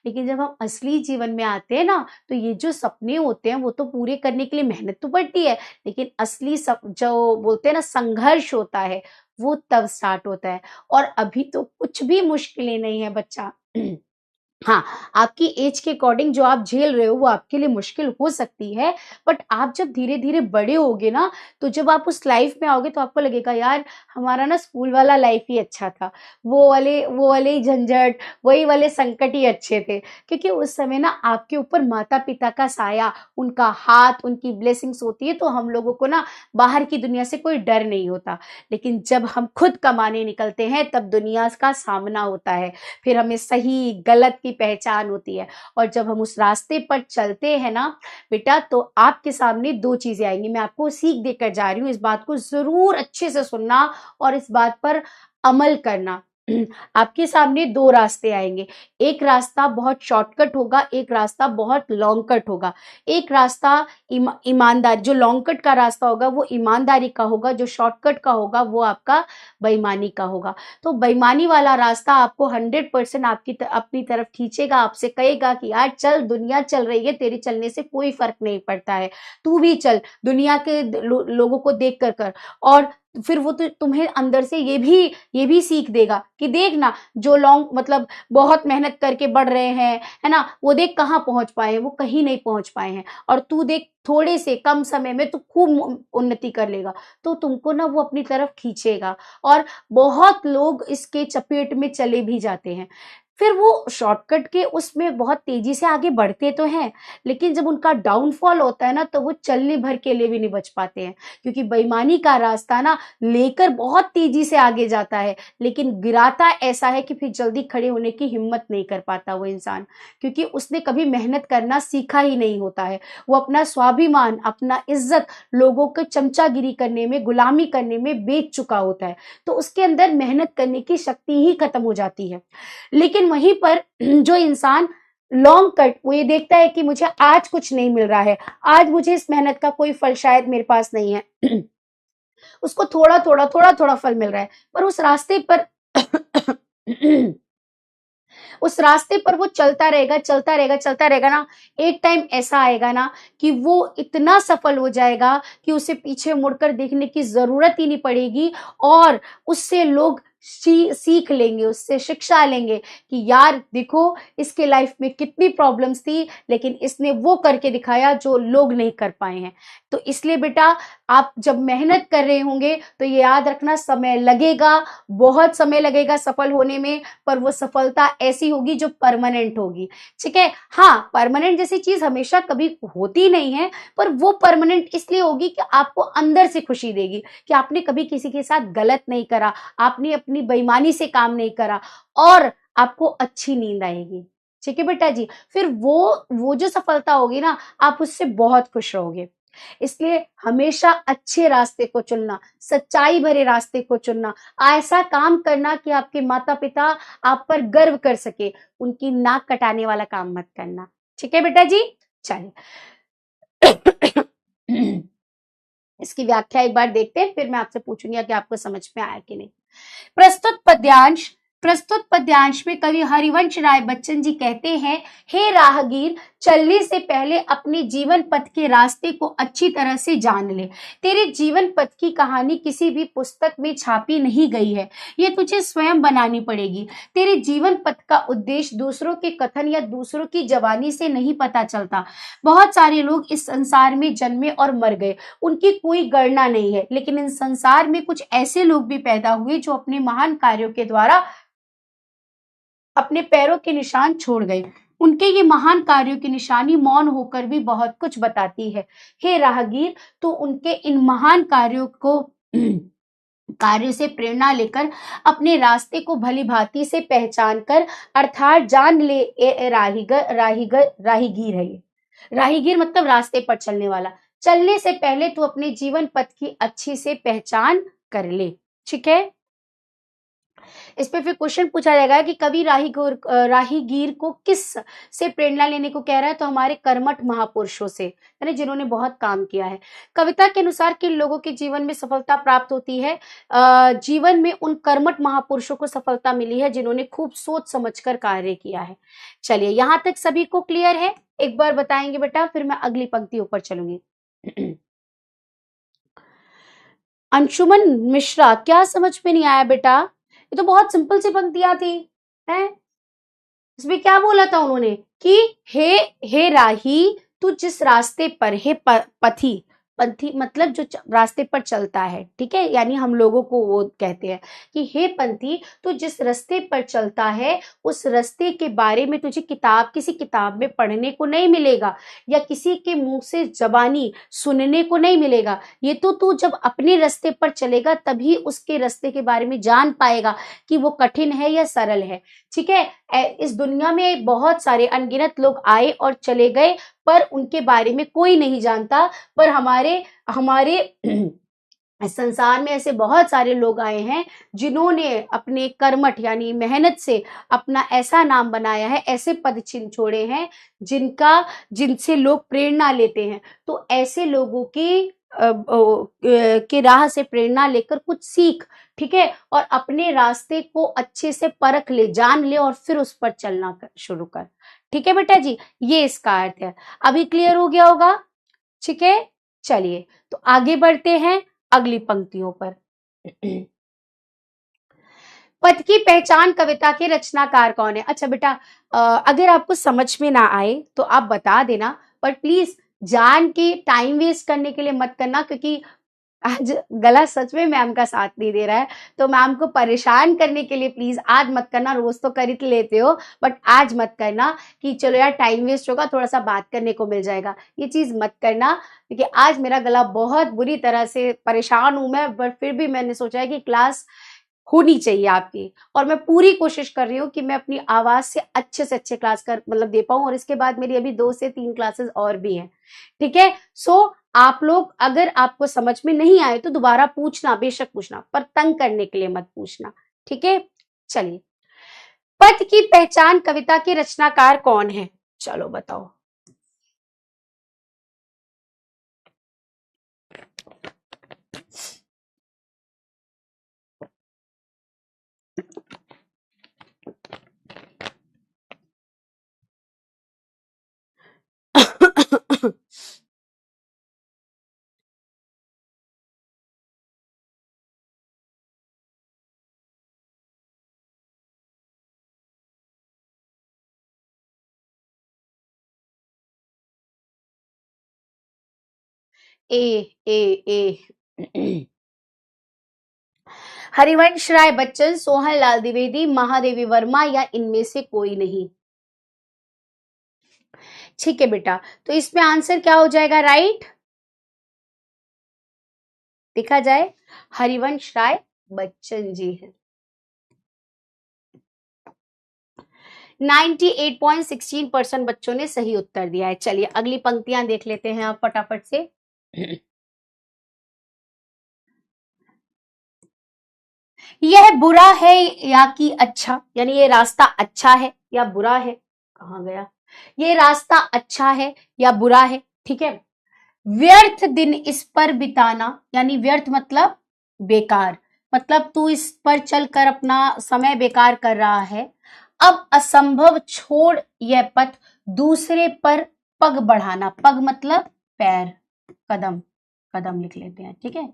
लेकिन जब हम असली जीवन में आते हैं ना, तो ये जो सपने होते हैं वो तो पूरे करने के लिए मेहनत तो पड़ती है, लेकिन असली सब जो बोलते हैं ना संघर्ष होता है, वो तब स्टार्ट होता है। और अभी तो कुछ भी मुश्किलें नहीं है बच्चा। हाँ, आपकी एज के अकॉर्डिंग जो आप झेल रहे हो वो आपके लिए मुश्किल हो सकती है, बट आप जब धीरे-धीरे बड़े होगे ना, तो जब आप उस लाइफ में आओगे तो आपको लगेगा यार हमारा ना स्कूल वाला लाइफ ही अच्छा था। वो वाले ही झंझट, वही वाले संकट ही अच्छे थे। क्योंकि उस समय ना आपके ऊपर माता-पिता का साया, उनका हाथ, उनकी ब्लेसिंग्स होती है, तो हम लोगों को ना बाहर की दुनिया से कोई डर नहीं होता। लेकिन जब हम खुद कमाने निकलते हैं तब दुनिया का सामना होता है। फिर हमें सही गलत की पहचान होती है, और जब हम उस रास्ते पर चलते हैं ना बेटा, तो आपके सामने दो चीजें आएंगी। मैं आपको सीख देकर जा रही हूँ, इस बात को जरूर अच्छे से सुनना और इस बात पर अमल करना। आपके सामने दो रास्ते आएंगे, एक रास्ता बहुत शॉर्टकट होगा, एक रास्ता बहुत लॉन्ग कट होगा। एक रास्ता ईमानदार, जो लॉन्ग कट का रास्ता होगा वो ईमानदारी का होगा, जो शॉर्टकट का होगा वो आपका बेईमानी का होगा। तो बेईमानी वाला रास्ता आपको 100% अपनी तरफ खींचेगा, आपसे कहेगा कि यार चल, दुनिया चल रही है, तेरे चलने से कोई फर्क नहीं पड़ता है, तू भी चल, दुनिया के लोगों को देख कर। और फिर वो तो तुम्हें अंदर से ये भी सीख देगा कि देख ना, जो लॉन्ग मतलब बहुत मेहनत करके बढ़ रहे हैं, है ना, वो देख कहाँ पहुंच पाए हैं, वो कहीं नहीं पहुंच पाए हैं, और तू देख थोड़े से कम समय में तू खूब उन्नति कर लेगा। तो तुमको ना वो अपनी तरफ खींचेगा, और बहुत लोग इसके चपेट में चले भी जाते हैं। फिर वो शॉर्टकट के उसमें बहुत तेजी से आगे बढ़ते तो हैं, लेकिन जब उनका डाउनफॉल होता है ना, तो वो चलने भर के लिए भी नहीं बच पाते हैं। क्योंकि बेईमानी का रास्ता ना लेकर बहुत तेजी से आगे जाता है, लेकिन गिराता ऐसा है कि फिर जल्दी खड़े होने की हिम्मत नहीं कर पाता वो इंसान, क्योंकि उसने कभी मेहनत करना सीखा ही नहीं होता है। वो अपना स्वाभिमान, अपना इज्जत लोगों को चमचागिरी करने में, गुलामी करने में बेच चुका होता है, तो उसके अंदर मेहनत करने की शक्ति ही खत्म हो जाती है। लेकिन वहीं पर जो इंसान लॉन्ग कट, वो ये देखता है कि मुझे आज कुछ नहीं मिल रहा है, आज मुझे इस मेहनत का कोई फल शायद मेरे पास नहीं है। उसको थोड़ा थोड़ा फल मिल रहा है, पर उस रास्ते पर उस रास्ते पर वो चलता रहेगा ना, एक टाइम ऐसा आएगा ना कि वो इतना सफल हो जाएगा कि उसे पीछे मुड़कर देखने की जरूरत ही नहीं पड़ेगी, और उससे लोग सीख लेंगे, उससे शिक्षा लेंगे कि यार देखो, इसके लाइफ में कितनी प्रॉब्लम्स थी, लेकिन इसने वो करके दिखाया जो लोग नहीं कर पाए हैं। तो इसलिए बेटा, आप जब मेहनत कर रहे होंगे तो ये याद रखना, समय लगेगा, बहुत समय लगेगा सफल होने में, पर वो सफलता ऐसी होगी जो परमानेंट होगी। ठीक है, हाँ, परमानेंट जैसी चीज हमेशा कभी होती नहीं है, पर वो परमानेंट इसलिए होगी कि आपको अंदर से खुशी देगी कि आपने कभी किसी के साथ गलत नहीं करा, आपने अपनी बेईमानी से काम नहीं करा, और आपको अच्छी नींद आएगी। ठीक है बेटा जी, फिर वो जो सफलता होगी ना, आप उससे बहुत खुश रहोगे। इसलिए हमेशा अच्छे रास्ते को चुनना, सच्चाई भरे रास्ते को चुनना, ऐसा काम करना कि आपके माता पिता आप पर गर्व कर सके, उनकी नाक कटाने वाला काम मत करना। ठीक है बेटा जी, चलिए। इसकी व्याख्या एक बार देखते हैं, फिर मैं आपसे पूछूंगी कि आपको समझ में आया कि नहीं। प्रस्तुत पद्यांश में कवि हरिवंश राय बच्चन जी कहते हैं, हे राहगीर, चलने से पहले अपने जीवन पथ के रास्ते को अच्छी तरह से जान ले। तेरे जीवन पथ की कहानी किसी भी पुस्तक में छापी नहीं गई है, ये तुझे स्वयं बनानी पड़ेगी। तेरे जीवन पथ का उद्देश्य दूसरों के कथन या दूसरों की जवानी से नहीं पता चलता। बहुत सारे लोग इस संसार में जन्मे और मर गए, उनकी कोई गणना नहीं है, लेकिन इन संसार में कुछ ऐसे लोग भी पैदा हुए जो अपने महान कार्यों के द्वारा अपने पैरों के निशान छोड़ गए। उनके ये महान कार्यों की निशानी मौन होकर भी बहुत कुछ बताती है। हे राहगीर, तो उनके इन महान कार्यों से प्रेरणा लेकर अपने रास्ते को भली भांति से पहचान कर, अर्थात जान ले, राहीगीर है ये। राहीगीर मतलब रास्ते पर चलने वाला। चलने से पहले तू अपने जीवन पथ की अच्छी से पहचान कर ले। ठीक है, इस पे फिर क्वेश्चन पूछा जाएगा कि कवि राहीगीर को किस से प्रेरणा लेने को कह रहा है, तो हमारे कर्मठ महापुरुषों से, यानी जिन्होंने बहुत काम किया है। कविता के अनुसार किन लोगों के जीवन में सफलता प्राप्त होती है? जीवन में उन कर्मठ महापुरुषों को सफलता मिली है जिन्होंने खूब सोच समझकर कार्य किया है। चलिए, यहां तक सभी को क्लियर है? एक बार बताएंगे बेटा, फिर मैं अगली पंक्तियों पर चलूंगी। अंशुमन मिश्रा, क्या समझ में नहीं आया बेटा? ये तो बहुत सिंपल सी पंक्तियां थी हैं। इसमें क्या बोला था उन्होंने कि हे राही, तू जिस रास्ते पर, हे पथी, पंथी मतलब जो रास्ते पर चलता है, ठीक है, यानी हम लोगों को वो कहते हैं कि हे पंथी, तू जिस रास्ते पर चलता है उस रास्ते के बारे में तुझे किसी किताब में पढ़ने को नहीं मिलेगा या किसी के मुंह से जबानी सुनने को नहीं मिलेगा। ये तो तू जब अपने रास्ते पर चलेगा तभी उसके रास्ते के बारे में जान पाएगा कि वो कठिन है या सरल है। ठीक है, इस दुनिया में बहुत सारे अनगिनत लोग आए और चले गए, पर उनके बारे में कोई नहीं जानता। पर हमारे संसार में ऐसे बहुत सारे लोग आए हैं जिन्होंने अपने कर्मठ यानी मेहनत से अपना ऐसा नाम बनाया है, ऐसे पद चिन्ह छोड़े हैं जिनसे लोग प्रेरणा लेते हैं। तो ऐसे लोगों की राह से प्रेरणा लेकर कुछ सीख, ठीक है, और अपने रास्ते को अच्छे से परख ले, जान ले और फिर उस पर चलना शुरू कर। ठीक है बेटा जी, ये इसका अर्थ है। अभी क्लियर हो गया होगा? ठीक है, चलिए तो आगे बढ़ते हैं अगली पंक्तियों पर। पद की पहचान कविता के रचनाकार कौन है? अच्छा बेटा, अगर आपको समझ में ना आए तो आप बता देना, पर प्लीज जान के टाइम वेस्ट करने के लिए मत करना, क्योंकि आज गला सच में मैम का साथ नहीं दे रहा है। तो मैम को परेशान करने के लिए प्लीज आज मत करना। रोज तो कर ही लेते हो, बट आज मत करना कि चलो यार टाइम वेस्ट होगा, थोड़ा सा बात करने को मिल जाएगा। ये चीज मत करना, क्योंकि आज मेरा गला बहुत बुरी तरह से परेशान हूं मैं, बट फिर भी मैंने सोचा है कि क्लास होनी चाहिए आपकी, और मैं पूरी कोशिश कर रही हूँ कि मैं अपनी आवाज से अच्छे क्लास कर मतलब दे पाऊं। और इसके बाद मेरी अभी 2 से 3 क्लासेस और भी हैं। ठीक है, सो आप लोग अगर आपको समझ में नहीं आए तो दोबारा पूछना, बेशक पूछना, पर तंग करने के लिए मत पूछना। ठीक है, चलिए, पद की पहचान कविता के रचनाकार कौन है? चलो बताओ। ए हरिवंश राय बच्चन, सोहन लाल द्विवेदी, महादेवी वर्मा, या इनमें से कोई नहीं? ठीक है बेटा, तो इसमें आंसर क्या हो जाएगा? राइट, देखा जाए, हरिवंश राय बच्चन जी है। 98.16% बच्चों ने सही उत्तर दिया है। चलिए अगली पंक्तियां देख लेते हैं आप फटाफट से। यह बुरा है या कि अच्छा, यानी ये रास्ता अच्छा है या बुरा है? कहां गया? ये रास्ता अच्छा है या बुरा है? ठीक है, व्यर्थ दिन इस पर बिताना, यानी व्यर्थ मतलब बेकार, मतलब तू इस पर चलकर अपना समय बेकार कर रहा है। अब असंभव छोड़ यह पथ दूसरे पर पग बढ़ाना, पग मतलब पैर, कदम, कदम लिख लेते हैं। ठीक है,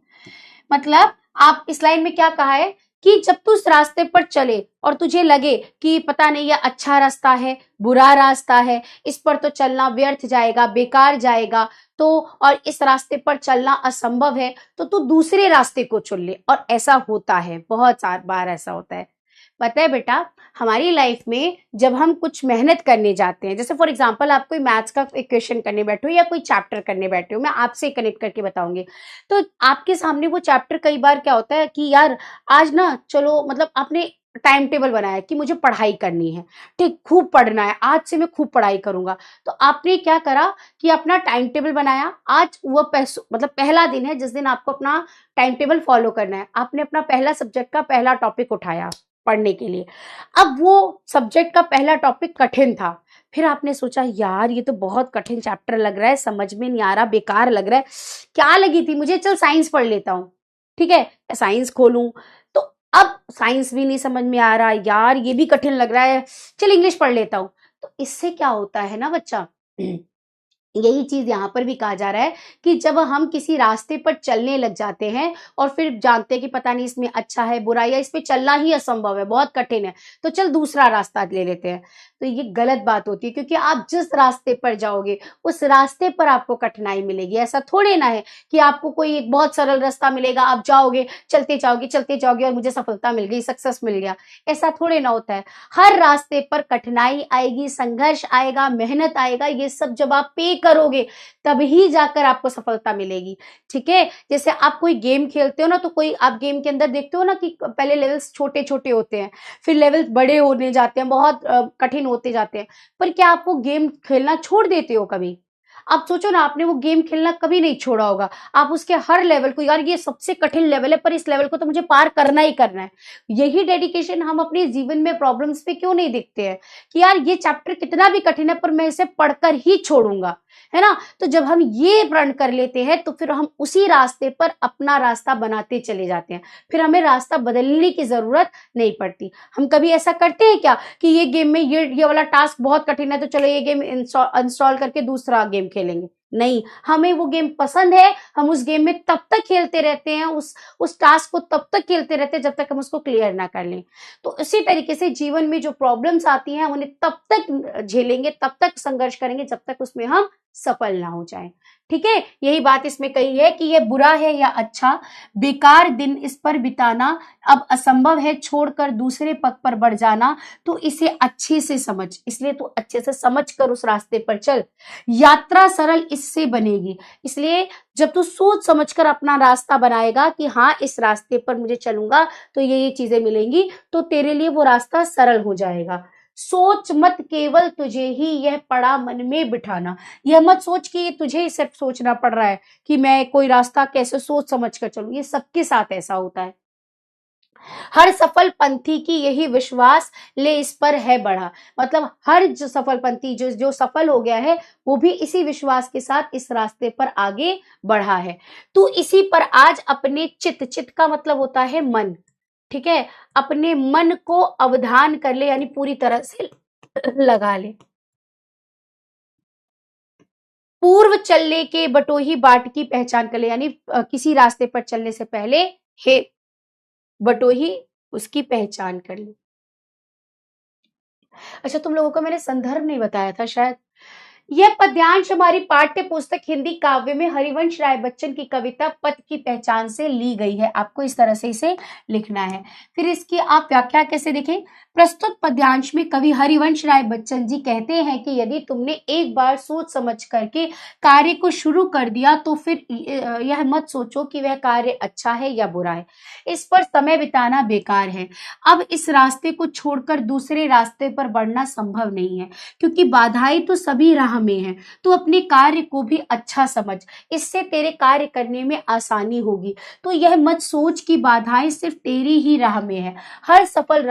मतलब आप इस लाइन में क्या कहा है कि जब तू उस रास्ते पर चले और तुझे लगे कि पता नहीं यह अच्छा रास्ता है, बुरा रास्ता है, इस पर तो चलना व्यर्थ जाएगा, बेकार जाएगा, तो और इस रास्ते पर चलना असंभव है, तो तू दूसरे रास्ते को चुन ले। और ऐसा होता है, बहुत सार बार ऐसा होता है। पता है बेटा, हमारी लाइफ में जब हम कुछ मेहनत करने जाते हैं, जैसे फॉर एग्जांपल आप कोई मैथ्स का इक्वेशन करने बैठे हो या कोई चैप्टर करने बैठे हो, मैं आपसे कनेक्ट करके बताऊंगी, तो आपके सामने वो चैप्टर कई बार क्या होता है कि यार आज ना चलो, मतलब आपने टाइम टेबल बनाया कि मुझे पढ़ाई करनी है, ठीक, खूब पढ़ना है, आज से मैं खूब पढ़ाई करूंगा। तो आपने क्या करा कि अपना टाइम टेबल बनाया, आज वो मतलब पहला दिन है जिस दिन आपको अपना टाइम टेबल फॉलो करना है। आपने अपना पहला सब्जेक्ट का पहला टॉपिक उठाया, पढ़ने के लिए। अब वो सब्जेक्ट का पहला टॉपिक कठिन था, फिर आपने सोचा यार ये तो बहुत कठिन चैप्टर लग रहा है, समझ में नहीं आ रहा, बेकार लग रहा है, क्या लगी थी मुझे, चल साइंस पढ़ लेता हूँ। ठीक है, साइंस खोलूं तो अब साइंस भी नहीं समझ में आ रहा, यार ये भी कठिन लग रहा है, चल इंग्लिश पढ़ लेता हूँ। तो इससे क्या होता है ना बच्चा, यही चीज यहाँ पर भी कहा जा रहा है कि जब हम किसी रास्ते पर चलने लग जाते हैं और फिर जानते हैं कि पता नहीं इसमें अच्छा है बुरा है या इस पे चलना ही असंभव है, बहुत कठिन है, तो चल दूसरा रास्ता ले लेते हैं, तो ये गलत बात होती है, क्योंकि आप जिस रास्ते पर जाओगे उस रास्ते पर आपको कठिनाई मिलेगी। ऐसा थोड़े ना है कि आपको कोई एक बहुत सरल रास्ता मिलेगा, आप जाओगे चलते जाओगे और मुझे सफलता मिल गई, सक्सेस मिल गया, ऐसा थोड़े ना होता है। हर रास्ते पर कठिनाई आएगी, संघर्ष आएगा, मेहनत आएगा, ये सब जब आप पे करोगे तभी जाकर आपको सफलता मिलेगी। ठीक है, जैसे आप कोई गेम खेलते हो ना, तो कोई आप गेम के अंदर देखते हो ना कि पहले लेवल्स छोटे छोटे होते हैं, फिर लेवल्स बड़े होने जाते हैं, बहुत कठिन होते जाते हैं, पर क्या आप वो गेम खेलना छोड़ देते हो कभी? आप सोचो ना, आपने वो गेम खेलना कभी नहीं छोड़ा होगा, आप उसके हर लेवल को, यार ये सबसे कठिन लेवल है पर इस लेवल को तो मुझे पार करना ही करना है। यही डेडिकेशन हम अपने जीवन में प्रॉब्लम्स पे क्यों नहीं देखते हैं कि यार ये चैप्टर कितना भी कठिन है पर मैं इसे पढ़कर ही छोड़ूंगा, है ना? तो जब हम ये प्रण कर लेते हैं तो फिर हम उसी रास्ते पर अपना रास्ता बनाते चले जाते हैं, फिर हमें रास्ता बदलने की जरूरत नहीं पड़ती। हम कभी ऐसा करते हैं क्या कि ये गेम में ये वाला टास्क बहुत कठिन है तो चलो ये गेम इंस्टॉल करके दूसरा गेम खेलेंगे? नहीं, हमें वो गेम पसंद है, हम उस गेम में तब तक खेलते रहते हैं, उस टास्क को तब तक खेलते रहते हैं जब तक हम उसको क्लियर ना कर लें। तो इसी तरीके से जीवन में जो प्रॉब्लम्स आती हैं हम उन्हें तब तक झेलेंगे, तब तक संघर्ष करेंगे जब तक उसमें हम सफल ना हो जाए। ठीक है, यही बात इसमें कही है कि ये बुरा है या अच्छा, बेकार दिन इस पर बिताना, अब असंभव है छोड़कर दूसरे पग पर बढ़ जाना, तो इसे अच्छे से समझ, इसलिए तू अच्छे से समझ कर उस रास्ते पर चल, यात्रा सरल इससे बनेगी। इसलिए जब तू सोच समझ कर अपना रास्ता बनाएगा कि हाँ इस रास्ते पर मुझे चलूंगा तो ये चीजें मिलेंगी, तो तेरे लिए वो रास्ता सरल हो जाएगा। सोच मत केवल तुझे ही यह पड़ा मन में बिठाना, यह मत सोच कि ये तुझे ही सिर्फ सोचना पड़ रहा है कि मैं कोई रास्ता कैसे सोच समझ कर चलूं, ये सबके साथ ऐसा होता है। हर सफल पंथी की यही विश्वास ले इस पर है बढ़ा, मतलब हर जो सफल पंथी जो जो सफल हो गया है वो भी इसी विश्वास के साथ इस रास्ते पर आगे बढ़ा है। तू इसी पर आज अपने चित्त का मतलब होता है मन, ठीक है, अपने मन को अवधान कर ले, यानी पूरी तरह से लगा ले। पूर्व चलने के बटोही बाट की पहचान कर ले, यानी किसी रास्ते पर चलने से पहले हे बटोही उसकी पहचान कर ले। अच्छा, तुम लोगों को मैंने संदर्भ नहीं बताया था शायद। यह पद्यांश हमारी पाठ्य पुस्तक हिंदी काव्य में हरिवंश राय बच्चन की कविता पथ की पहचान से ली गई है। आपको इस तरह से इसे लिखना है। फिर इसकी आप व्याख्या कैसे देखें? प्रस्तुत पद्यांश में कवि हरिवंश राय बच्चन जी कहते हैं कि यदि तुमने एक बार सोच समझ करके कार्य को शुरू कर दिया तो फिर यह मत सोचो कि वह कार्य अच्छा है या बुरा है, इस पर समय बिताना बेकार है। अब इस रास्ते को छोड़कर दूसरे रास्ते पर बढ़ना संभव नहीं है, क्योंकि बाधाएं तो सभी राह में है। तो अपने कार्य को भी अच्छा समझ, इससे तेरे कार्य करने में आसानी होगी। तो यह मत सोच कि बाधाएं सिर्फ तेरी ही राह में है। हर सफल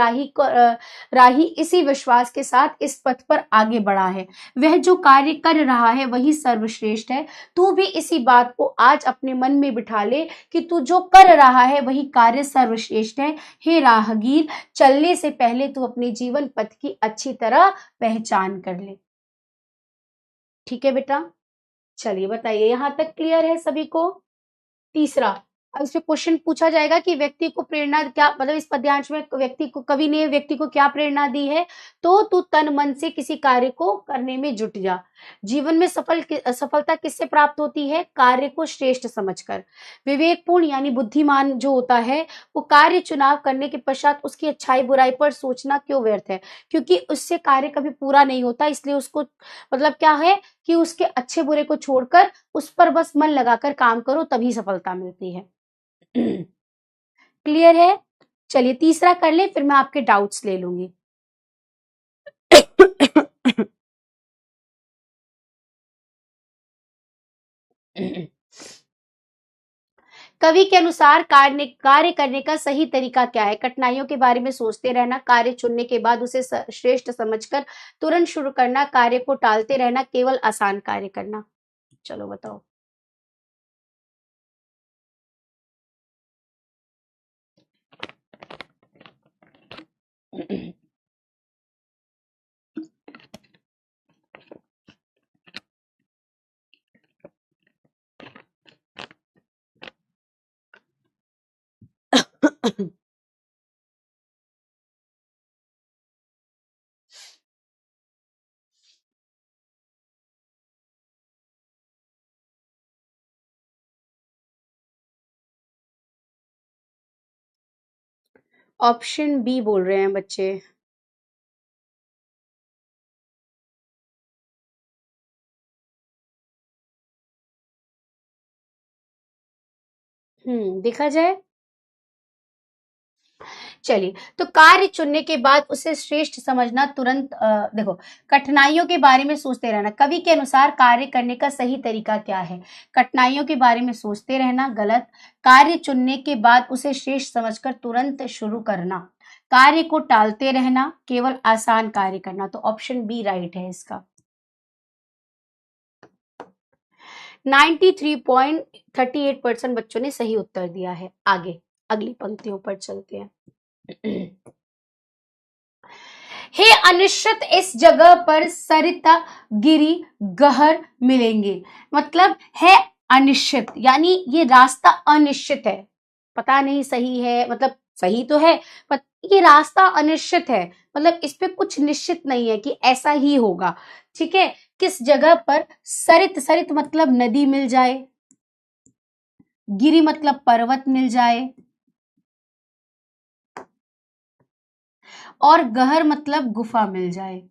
राही इसी विश्वास के साथ इस पथ पर आगे बढ़ा है, वह जो कार्य कर रहा है वही सर्वश्रेष्ठ है। तू भी इसी बात को आज अपने मन में बिठा ले कि तू जो कर रहा है वही कार्य सर्वश्रेष्ठ है। हे राहगीर, चलने से पहले तू अपने जीवन पथ की अच्छी तरह पहचान कर ले। ठीक है बेटा, चलिए बताइए यहां तक क्लियर है सभी को? तीसरा, अब इसमें क्वेश्चन पूछा जाएगा कि व्यक्ति को प्रेरणा क्या, मतलब इस पद्यांश में व्यक्ति को, कवि ने व्यक्ति को क्या प्रेरणा दी है? तो तू तन मन से किसी कार्य को करने में जुट जा। जीवन में सफलता किससे प्राप्त होती है? कार्य को श्रेष्ठ समझकर। विवेकपूर्ण यानी बुद्धिमान जो होता है वो कार्य चुनाव करने के पश्चात उसकी अच्छाई बुराई पर सोचना क्यों व्यर्थ है, क्योंकि उससे कार्य कभी पूरा नहीं होता, इसलिए उसको मतलब क्या है कि उसके अच्छे बुरे को छोड़कर उस पर बस मन लगाकर काम करो, तभी सफलता मिलती है। क्लियर है? चलिए तीसरा कर ले, फिर मैं आपके डाउट्स ले लूंगी। कवि के अनुसार कार्य करने का सही तरीका क्या है? कठिनाइयों के बारे में सोचते रहना, कार्य चुनने के बाद उसे श्रेष्ठ समझकर तुरंत शुरू करना, कार्य को टालते रहना, केवल आसान कार्य करना। चलो बताओ। ऑप्शन बी बोल रहे हैं बच्चे। देखा जाए। चलिए, तो कार्य चुनने के बाद उसे श्रेष्ठ समझना, तुरंत देखो, कठिनाइयों के बारे में सोचते रहना। कवि के अनुसार कार्य करने का सही तरीका क्या है? कठिनाइयों के बारे में सोचते रहना, गलत। कार्य चुनने के बाद उसे श्रेष्ठ समझकर तुरंत शुरू करना, कार्य को टालते रहना, केवल आसान कार्य करना। तो ऑप्शन बी राइट है इसका। 93.38% बच्चों ने सही उत्तर दिया है। आगे अगली पंक्तियों पर चलते हैं। हे अनिश्चित, इस जगह पर सरिता गिरी गहर मिलेंगे। मतलब है अनिश्चित, यानी ये रास्ता अनिश्चित है, पता नहीं सही है, मतलब सही तो है पर ये रास्ता अनिश्चित है, मतलब इस पे कुछ निश्चित नहीं है कि ऐसा ही होगा। ठीक है, किस जगह पर? सरित, सरित मतलब नदी मिल जाए, गिरी मतलब पर्वत मिल जाए, और गहर मतलब गुफा मिल जाए।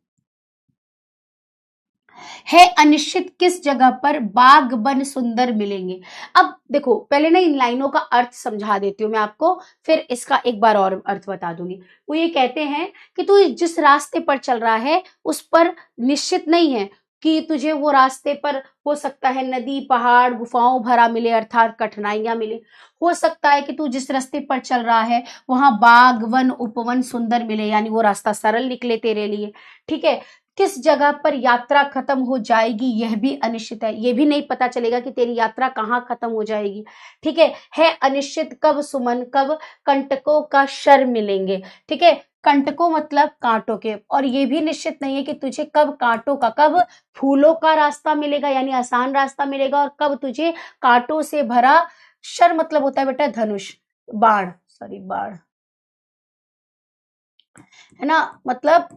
है अनिश्चित, किस जगह पर बाग बन सुंदर मिलेंगे। अब देखो, पहले ना इन लाइनों का अर्थ समझा देती हूँ मैं आपको, फिर इसका एक बार और अर्थ बता दूंगी। वो ये कहते हैं कि तू जिस रास्ते पर चल रहा है उस पर निश्चित नहीं है कि तुझे वो रास्ते पर हो सकता है नदी पहाड़ गुफाओं भरा मिले, अर्थात कठिनाइयां मिले। हो सकता है कि तू जिस रास्ते पर चल रहा है वहां बाग वन उपवन सुंदर मिले, यानी वो रास्ता सरल निकले तेरे लिए। ठीक है, किस जगह पर यात्रा खत्म हो जाएगी यह भी अनिश्चित है, ये भी नहीं पता चलेगा कि तेरी यात्रा कहाँ खत्म हो जाएगी। ठीक है अनिश्चित, कब सुमन, कब कंटकों का शर मिलेंगे। ठीक है, कंटकों मतलब कांटों के, और ये भी निश्चित नहीं है कि तुझे कब कांटों का, कब फूलों का रास्ता मिलेगा यानी आसान रास्ता मिलेगा, और कब तुझे कांटों से भरा, शर मतलब होता है बेटा धनुष, बाण, सॉरी बाण, है ना, मतलब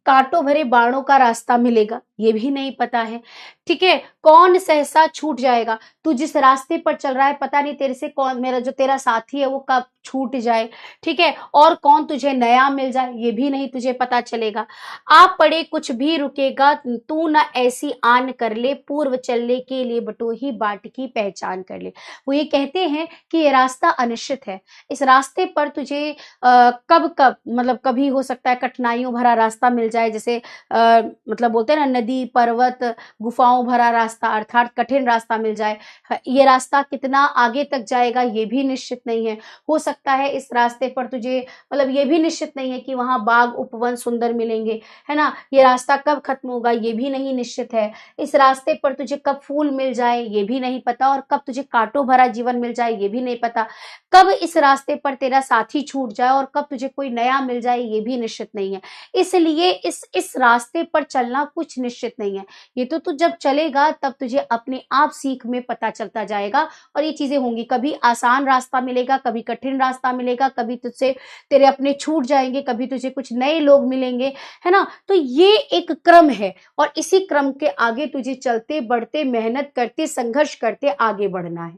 कांटों भरे बाणों का रास्ता मिलेगा, ये भी नहीं पता है। ठीक है, कौन सहसा छूट जाएगा, तू जिस रास्ते पर चल रहा है पता नहीं तेरे से कौन, मेरा जो तेरा साथी है वो कब छूट जाए। ठीक है, और कौन तुझे नया मिल जाए ये भी नहीं तुझे पता चलेगा। आप पढ़े कुछ भी रुकेगा, तू ना ऐसी आन कर ले, पूर्व चलने के लिए बटोही बाट की पहचान कर ले। वो ये कहते हैं कि ये रास्ता अनिश्चित है, इस रास्ते पर तुझे कब कब, मतलब कभी हो सकता है कठिनाइयों भरा रास्ता मिल जाए, जैसे मतलब बोलते हैं ना नदी पर्वत गुफाओं भरा रास्ता, अर्थात कठिन रास्ता मिल जाए। ये रास्ता कितना आगे तक जाएगा ये भी निश्चित नहीं है। हो सकता है इस रास्ते पर तुझे, मतलब ये भी निश्चित नहीं है कि वहां बाग उपवन सुंदर मिलेंगे, है ना। ये रास्ता कब खत्म होगा ये भी नहीं निश्चित है। इस रास्ते पर तुझे कब फूल मिल जाए ये भी नहीं पता, और कब तुझे कांटों भरा जीवन मिल जाए ये भी नहीं पता। कब इस रास्ते पर तेरा साथी छूट जाए और कब तुझे कोई नया मिल जाए ये भी निश्चित नहीं है। इसलिए इस रास्ते पर चलना कुछ निश्चित नहीं है। ये तो तू जब चलेगा तब तुझे अपने आप सीख में पता चलता जाएगा, और ये चीजें होंगी, कभी आसान रास्ता मिलेगा, कभी कठिन रास्ता मिलेगा, कभी तुझसे तेरे अपने छूट जाएंगे, कभी तुझे कुछ नए लोग मिलेंगे, है ना। तो ये एक क्रम है, और इसी क्रम के आगे तुझे चलते बढ़ते मेहनत करते संघर्ष करते आगे बढ़ना है,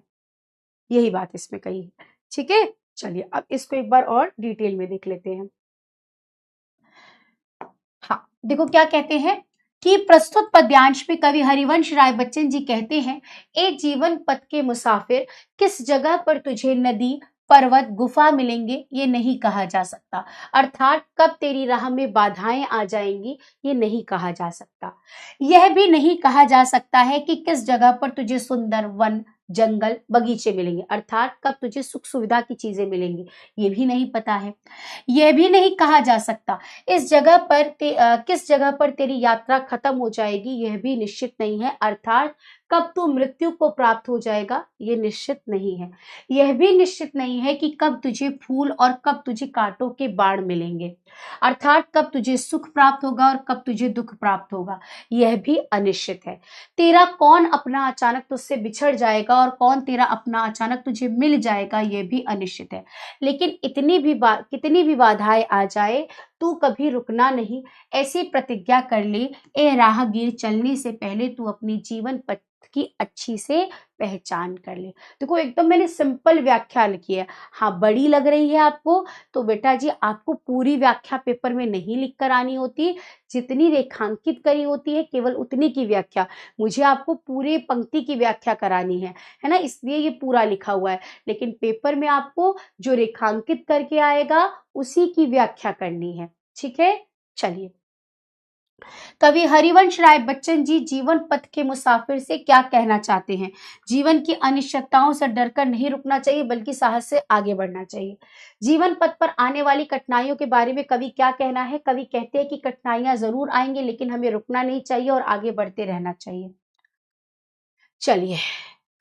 यही बात इसमें कही है। ठीक है, चलिए अब इसको एक बार और डिटेल में देख लेते हैं। हाँ, देखो क्या कहते हैं कि प्रस्तुत पद्यांश में कवि हरिवंश राय बच्चन जी कहते हैं, एक जीवन पथ के मुसाफिर, किस जगह पर तुझे नदी पर्वत गुफा मिलेंगे ये नहीं कहा जा सकता, अर्थात कब तेरी राह में बाधाएं आ जाएंगी ये नहीं कहा जा सकता। यह भी नहीं कहा जा सकता है कि किस जगह पर तुझे सुंदर वन जंगल, बगीचे मिलेंगे, अर्थात कब तुझे सुख सुविधा की चीजें मिलेंगी ये भी नहीं पता है। यह भी नहीं कहा जा सकता इस जगह पर किस जगह पर तेरी यात्रा खत्म हो जाएगी, यह भी निश्चित नहीं है, अर्थात कब तू मृत्यु को प्राप्त हो जाएगा ये निश्चित नहीं है। यह भी निश्चित नहीं है कि कब तुझे फूल और कब तुझे कांटों के बाण मिलेंगे, अर्थात कब तुझे सुख प्राप्त होगा और कब तुझे दुख प्राप्त होगा, यह भी अनिश्चित है। तेरा कौन अपना अचानक तुझसे बिछड़ जाएगा और कौन तेरा अपना अचानक तुझे मिल जाएगा, यह भी अनिश्चित है। लेकिन कितनी भी बाधाएं आ जाए तू कभी रुकना नहीं, ऐसी प्रतिज्ञा कर ले ए राहगीर, चलने से पहले तू अपनी जीवन पथ की अच्छी से पहचान कर ले। देखो एकदम मैंने सिंपल व्याख्या लिखी है। हाँ बड़ी लग रही है आपको तो बेटा जी आपको पूरी व्याख्या पेपर में नहीं लिख कर आनी होती, जितनी रेखांकित करी होती है केवल उतनी की व्याख्या, मुझे आपको पूरे पंक्ति की व्याख्या करानी है ना, इसलिए ये पूरा लिखा हुआ है। लेकिन पेपर में आपको जो रेखांकित करके आएगा उसी की व्याख्या करनी है, ठीक है। चलिए, कवि हरिवंश राय बच्चन जी जीवन पथ के मुसाफिर से क्या कहना चाहते हैं? जीवन की अनिश्चितताओं से डरकर नहीं रुकना चाहिए बल्कि साहस से आगे बढ़ना चाहिए। जीवन पथ पर आने वाली कठिनाइयों के बारे में कवि क्या कहना है? कवि कहते हैं कि कठिनाइयां जरूर आएंगी लेकिन हमें रुकना नहीं चाहिए और आगे बढ़ते रहना चाहिए। चलिए,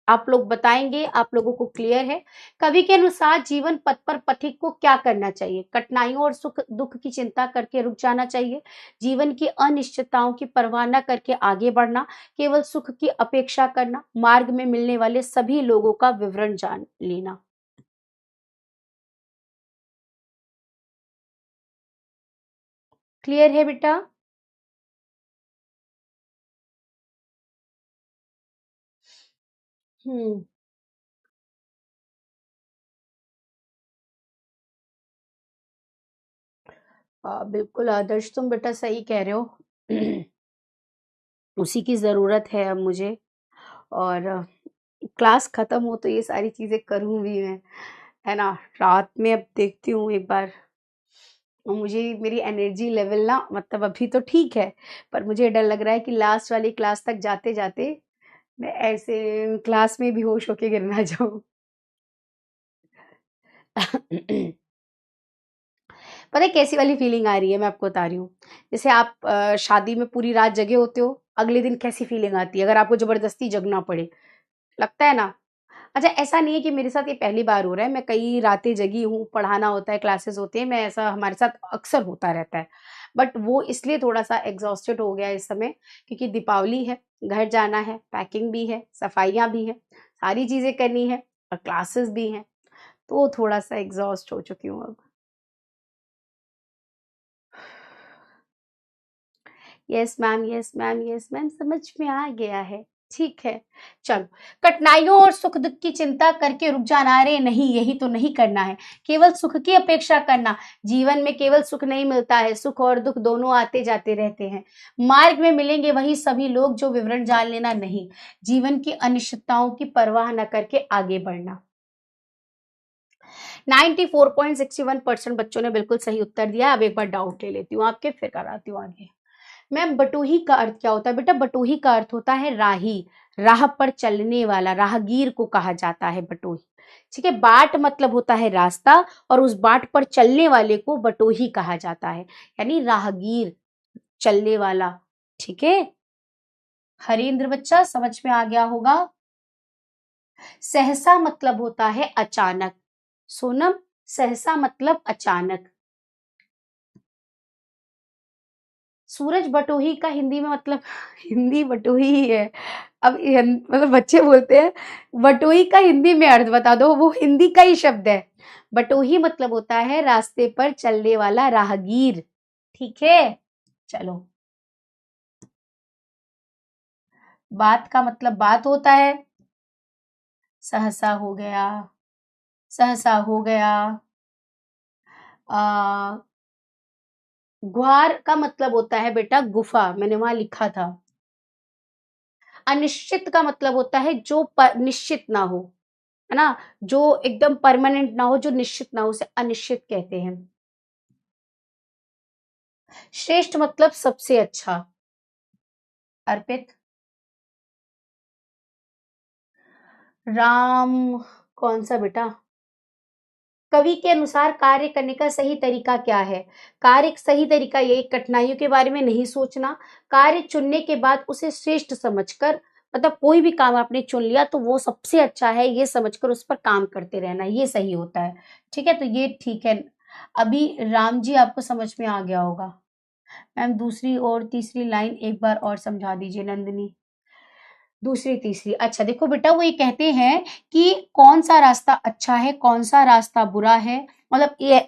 आप लोग बताएंगे, आप लोगों को क्लियर है? कवि के अनुसार जीवन पथ पर पथिक को क्या करना चाहिए? कठिनाइयों और सुख दुख की चिंता करके रुक जाना चाहिए, जीवन की अनिश्चितताओं की परवाह न करके आगे बढ़ना, केवल सुख की अपेक्षा करना, मार्ग में मिलने वाले सभी लोगों का विवरण जान लेना। क्लियर है बेटा? हम्म। बिल्कुल आदर्श, तुम बेटा सही कह रहे हो। उसी की जरूरत है अब मुझे, और क्लास खत्म हो तो ये सारी चीजें करूँ भी मैं, है ना। रात में अब देखती हूँ एक बार, और मुझे मेरी एनर्जी लेवल ना मतलब अभी तो ठीक है, पर मुझे डर लग रहा है कि लास्ट वाली क्लास तक जाते जाते मैं ऐसे क्लास में बेहोश होके गिर ना जाऊं। पता है कैसी वाली फीलिंग आ रही है, मैं आपको बता रही हूँ। जैसे आप शादी में पूरी रात जगे होते हो, अगले दिन कैसी फीलिंग आती है अगर आपको जबरदस्ती जगना पड़े, लगता है ना। अच्छा, ऐसा नहीं है कि मेरे साथ ये पहली बार हो रहा है, मैं कई रातें जगी हूँ, पढ़ाना होता है, क्लासेस होती है, मैं ऐसा हमारे साथ अक्सर होता रहता है। बट वो इसलिए थोड़ा सा एग्जॉस्टेड हो गया इस समय क्योंकि दीपावली है, घर जाना है, पैकिंग भी है, सफाइयाँ भी है, सारी चीजें करनी है और क्लासेस भी हैं, तो थोड़ा सा एग्जॉस्ट हो चुकी हूँ अब। Yes ma'am, yes ma'am, yes ma'am, समझ में आ गया है। ठीक है, चलो। कठिनाइयों और सुख दुख की चिंता करके रुक जाना, अरे नहीं यही तो नहीं करना है, केवल सुख की अपेक्षा करना। जीवन में केवल सुख नहीं मिलता है, सुख और दुख दोनों आते जाते रहते हैं। मार्ग में मिलेंगे वही सभी लोग जो विवरण जान लेना नहीं, जीवन की अनिश्चितताओं की परवाह न करके आगे बढ़ना। 94.61% बच्चों ने बिल्कुल सही उत्तर दिया। अब एक बार डाउट ले लेती हूँ आपके, फिर कराती हूँ आगे। मैम बटोही का अर्थ क्या होता है? बेटा बटोही का अर्थ होता है राही, राह पर चलने वाला, राहगीर को कहा जाता है बटोही। ठीक है, बाट मतलब होता है रास्ता, और उस बाट पर चलने वाले को बटोही कहा जाता है, यानी राहगीर, चलने वाला। ठीक है, हरेंद्र बच्चा समझ में आ गया होगा। सहसा मतलब होता है अचानक, सोनम, सहसा मतलब अचानक। सूरज बटोही का हिंदी में मतलब हिंदी बटोही ही है। अब मतलब बच्चे बोलते हैं बटोही का हिंदी में अर्थ बता दो, वो हिंदी का ही शब्द है। बटोही मतलब होता है रास्ते पर चलने वाला राहगीर। ठीक है, चलो। बात का मतलब बात होता है, सहसा हो गया, सहसा हो गया। आ, ग्वार का मतलब होता है बेटा गुफा, मैंने वहां लिखा था। अनिश्चित का मतलब होता है जो निश्चित ना हो, है ना, जो एकदम परमानेंट ना हो, जो निश्चित ना हो, उसे अनिश्चित कहते हैं। श्रेष्ठ मतलब सबसे अच्छा। अर्पित, राम कौन सा बेटा? कवि के अनुसार कार्य करने का सही तरीका क्या है? कार्य सही तरीका यही, कठिनाइयों के बारे में नहीं सोचना, कार्य चुनने के बाद उसे श्रेष्ठ समझकर, मतलब कोई भी काम आपने चुन लिया तो वो सबसे अच्छा है ये समझकर उस पर काम करते रहना, ये सही होता है। ठीक है, तो ये ठीक है। अभी राम जी आपको समझ में आ गया होगा। मैम दूसरी और तीसरी लाइन एक बार और समझा दीजिए नंदिनी। दूसरी तीसरी, अच्छा देखो बेटा, वो ये कहते हैं कि कौन सा रास्ता अच्छा है, कौन सा रास्ता बुरा है, मतलब ये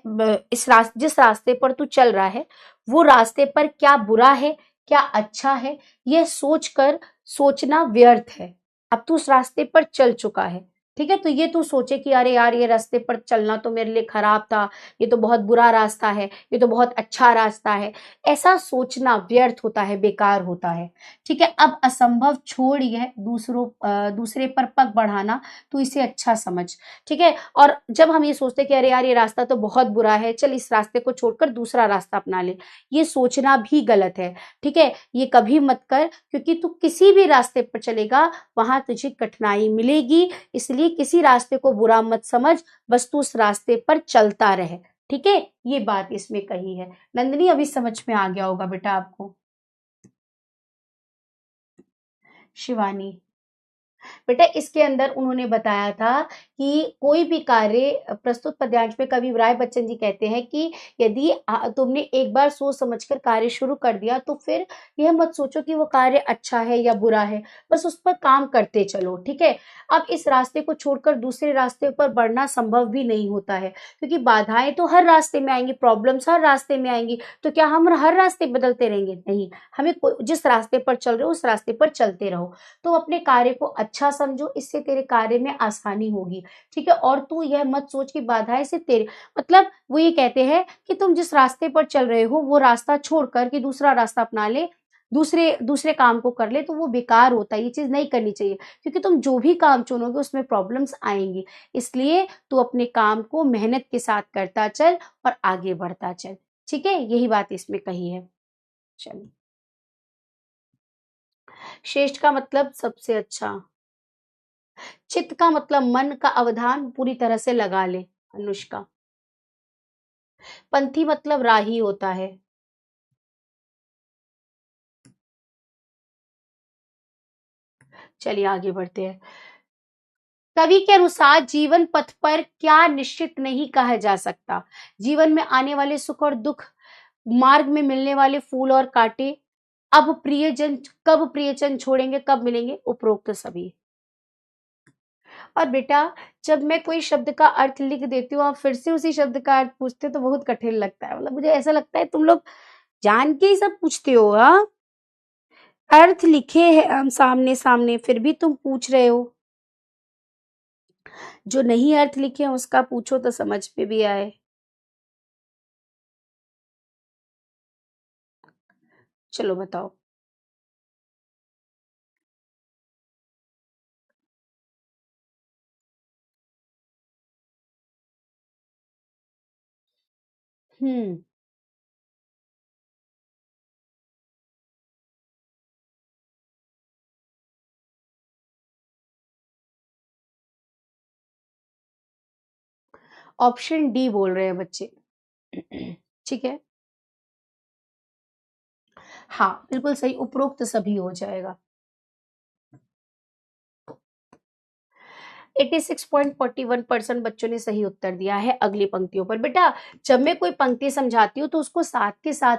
इस रास्ते, जिस रास्ते पर तू चल रहा है वो रास्ते पर क्या बुरा है क्या अच्छा है, यह सोचकर सोचना व्यर्थ है। अब तू उस रास्ते पर चल चुका है, ठीक है, तो ये तू सोचे कि अरे यार ये रास्ते पर चलना तो मेरे लिए खराब था, ये तो बहुत बुरा रास्ता है, ये तो बहुत अच्छा रास्ता है, ऐसा सोचना व्यर्थ होता है, बेकार होता है। ठीक है, अब असंभव छोड़ यह दूसरे पर पग बढ़ाना, तो इसे अच्छा समझ। ठीक है, और जब हम ये सोचते हैं कि अरे यार ये रास्ता तो बहुत बुरा है, चल इस रास्ते को छोड़कर दूसरा रास्ता अपना ले, ये सोचना भी गलत है। ठीक है, ये कभी मत कर, क्योंकि तू किसी भी रास्ते पर चलेगा वहां तुझे कठिनाई मिलेगी, इसलिए किसी रास्ते को बुरा मत समझ, बस तू उस रास्ते पर चलता रहे। ठीक है, ये बात इसमें कही है। नंदिनी अभी समझ में आ गया होगा बेटा आपको। शिवानी बेटा, इसके अंदर उन्होंने बताया था कि कोई भी कार्य, प्रस्तुत पद्यांश में कवि राय बच्चन जी कहते हैं कि यदि तुमने एक बार सोच समझकर कार्य शुरू कर दिया तो फिर यह मत सोचो कि वो कार्य अच्छा है या बुरा है, बस उस पर काम करते चलो। ठीक है, अब इस रास्ते को छोड़कर दूसरे रास्ते पर बढ़ना संभव भी नहीं होता है, क्योंकि बाधाएं तो हर रास्ते में आएंगी, प्रॉब्लम्स हर रास्ते में आएंगी, तो क्या हम हर रास्ते बदलते रहेंगे? नहीं, हमें जिस रास्ते पर चल रहे हो उस रास्ते पर चलते रहो। तो अपने कार्य को अच्छा समझो, इससे तेरे कार्य में आसानी होगी। ठीक है, और तू यह मत सोच कि बाधाएं से तेरे, मतलब वो ये कहते हैं कि तुम जिस रास्ते पर चल रहे हो वो रास्ता छोड़कर कि दूसरा रास्ता अपना ले, दूसरे दूसरे काम को कर ले, तो वो बेकार होता है, ये चीज नहीं करनी चाहिए, क्योंकि तुम जो भी काम चुनोगे उसमें प्रॉब्लम्स आएंगी। इसलिए तू अपने काम को मेहनत के साथ करता चल और आगे बढ़ता चल। ठीक है, यही बात इसमें कही है। चलो, श्रेष्ठ का मतलब सबसे अच्छा, चित्त का मतलब मन का अवधान पूरी तरह से लगा ले, अनुष्का। पंथी मतलब राही होता है। चलिए आगे बढ़ते हैं। कवि के अनुसार जीवन पथ पर क्या निश्चित नहीं कहा जा सकता? जीवन में आने वाले सुख और दुख, मार्ग में मिलने वाले फूल और कांटे, अब प्रियजन कब प्रियजन छोड़ेंगे, कब मिलेंगे, उपरोक्त सभी। और बेटा, जब मैं कोई शब्द का अर्थ लिख देती हूँ आप फिर से उसी शब्द का अर्थ पूछते हो तो बहुत कठिन लगता है, मतलब मुझे ऐसा लगता है तुम लोग जान के ही सब पूछते हो। हाँ, अर्थ लिखे हैं हम सामने सामने फिर भी तुम पूछ रहे हो। जो नहीं अर्थ लिखे हैं उसका पूछो तो समझ में भी आए। चलो बताओ। हम्म। ऑप्शन डी बोल रहे हैं बच्चे। ठीक है, हाँ बिल्कुल सही, उपरोक्त सभी हो जाएगा। 86.41% बच्चों ने सही उत्तर दिया है अगली पंक्तियों पर। बेटा, जब मैं कोई पंक्ति समझाती हूँ तो उसको साथ के साथ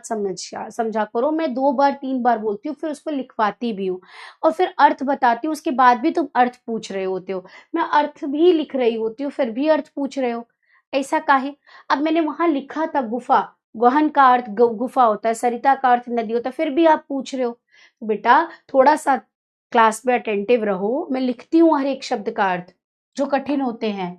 समझा करो। मैं 2 बार 3 बार बोलती हूँ फिर उसको लिखवाती भी हूँ और फिर अर्थ बताती हूँ, उसके बाद भी तुम अर्थ पूछ रहे होते हो। मैं अर्थ भी लिख रही होती हूँ फिर भी अर्थ पूछ रहे हो, ऐसा काहे? अब मैंने वहां लिखा था गुफा, गहन का अर्थ गुफा होता है, सरिता का अर्थ नदी होता है, फिर भी आप पूछ रहे हो। तो बेटा थोड़ा सा क्लास में अटेंटिव रहो, मैं लिखती हूँ हर एक शब्द का अर्थ जो कठिन होते हैं।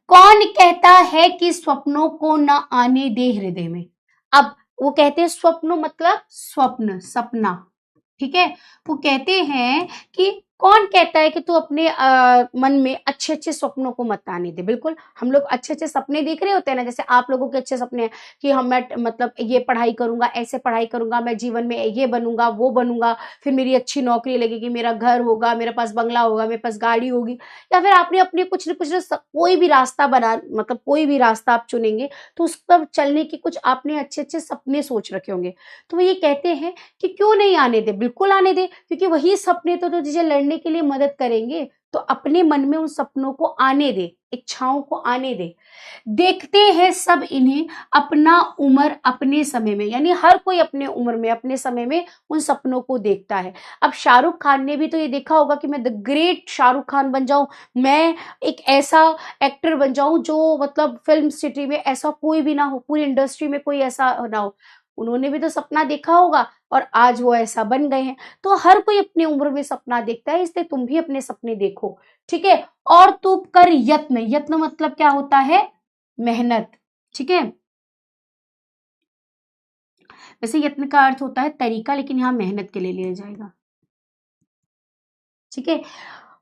कौन कहता है कि स्वप्नों को न आने दे हृदय में? अब वो कहते हैं स्वप्नों मतलब स्वप्न, सपना। ठीक है, वो कहते हैं कि कौन कहता है कि तू अपने मन में अच्छे अच्छे सपनों को मत आने दे। बिल्कुल हम लोग अच्छे अच्छे सपने देख रहे होते हैं ना, जैसे आप लोगों के अच्छे सपने हैं कि हम मैं मतलब ये पढ़ाई करूंगा, ऐसे पढ़ाई करूंगा, मैं जीवन में ये बनूंगा वो बनूंगा, फिर मेरी अच्छी नौकरी लगेगी, मेरा घर होगा, मेरे पास बंगला होगा, मेरे पास गाड़ी होगी। या फिर आपने अपने कुछ न कुछ कोई भी रास्ता बना, मतलब कोई भी रास्ता आप चुनेंगे तो उस पर चलने की कुछ आपने अच्छे अच्छे सपने सोच रखे होंगे। तो वो ये कहते हैं कि क्यों नहीं आने दे, बिल्कुल आने दे, क्योंकि वही सपने तो तुझे लड़ने के लिए मदद करेंगे। तो अपने मन में उन सपनों को आने दे, इच्छाओं को आने दे। देखते हैं सब इन्हें अपना उम्र अपने समय में, यानी हर कोई अपने उम्र में अपने समय में उन सपनों को देखता है। अब शाहरुख खान ने भी तो ये देखा होगा कि मैं द ग्रेट शाहरुख खान बन जाऊं, मैं एक ऐसा एक्टर बन जाऊं जो मतलब फिल्म सिटी में ऐसा कोई भी ना हो, पूरी इंडस्ट्री में कोई ऐसा ना हो। उन्होंने भी तो सपना देखा होगा और आज वो ऐसा बन गए हैं। तो हर कोई अपनी उम्र में सपना देखता है, इसलिए तुम भी अपने सपने देखो, ठीक है। और तू कर यत्न, यत्न मतलब क्या होता है, मेहनत, ठीक है। वैसे यत्न का अर्थ होता है तरीका, लेकिन यहाँ मेहनत के लिए लिया जाएगा, ठीक है।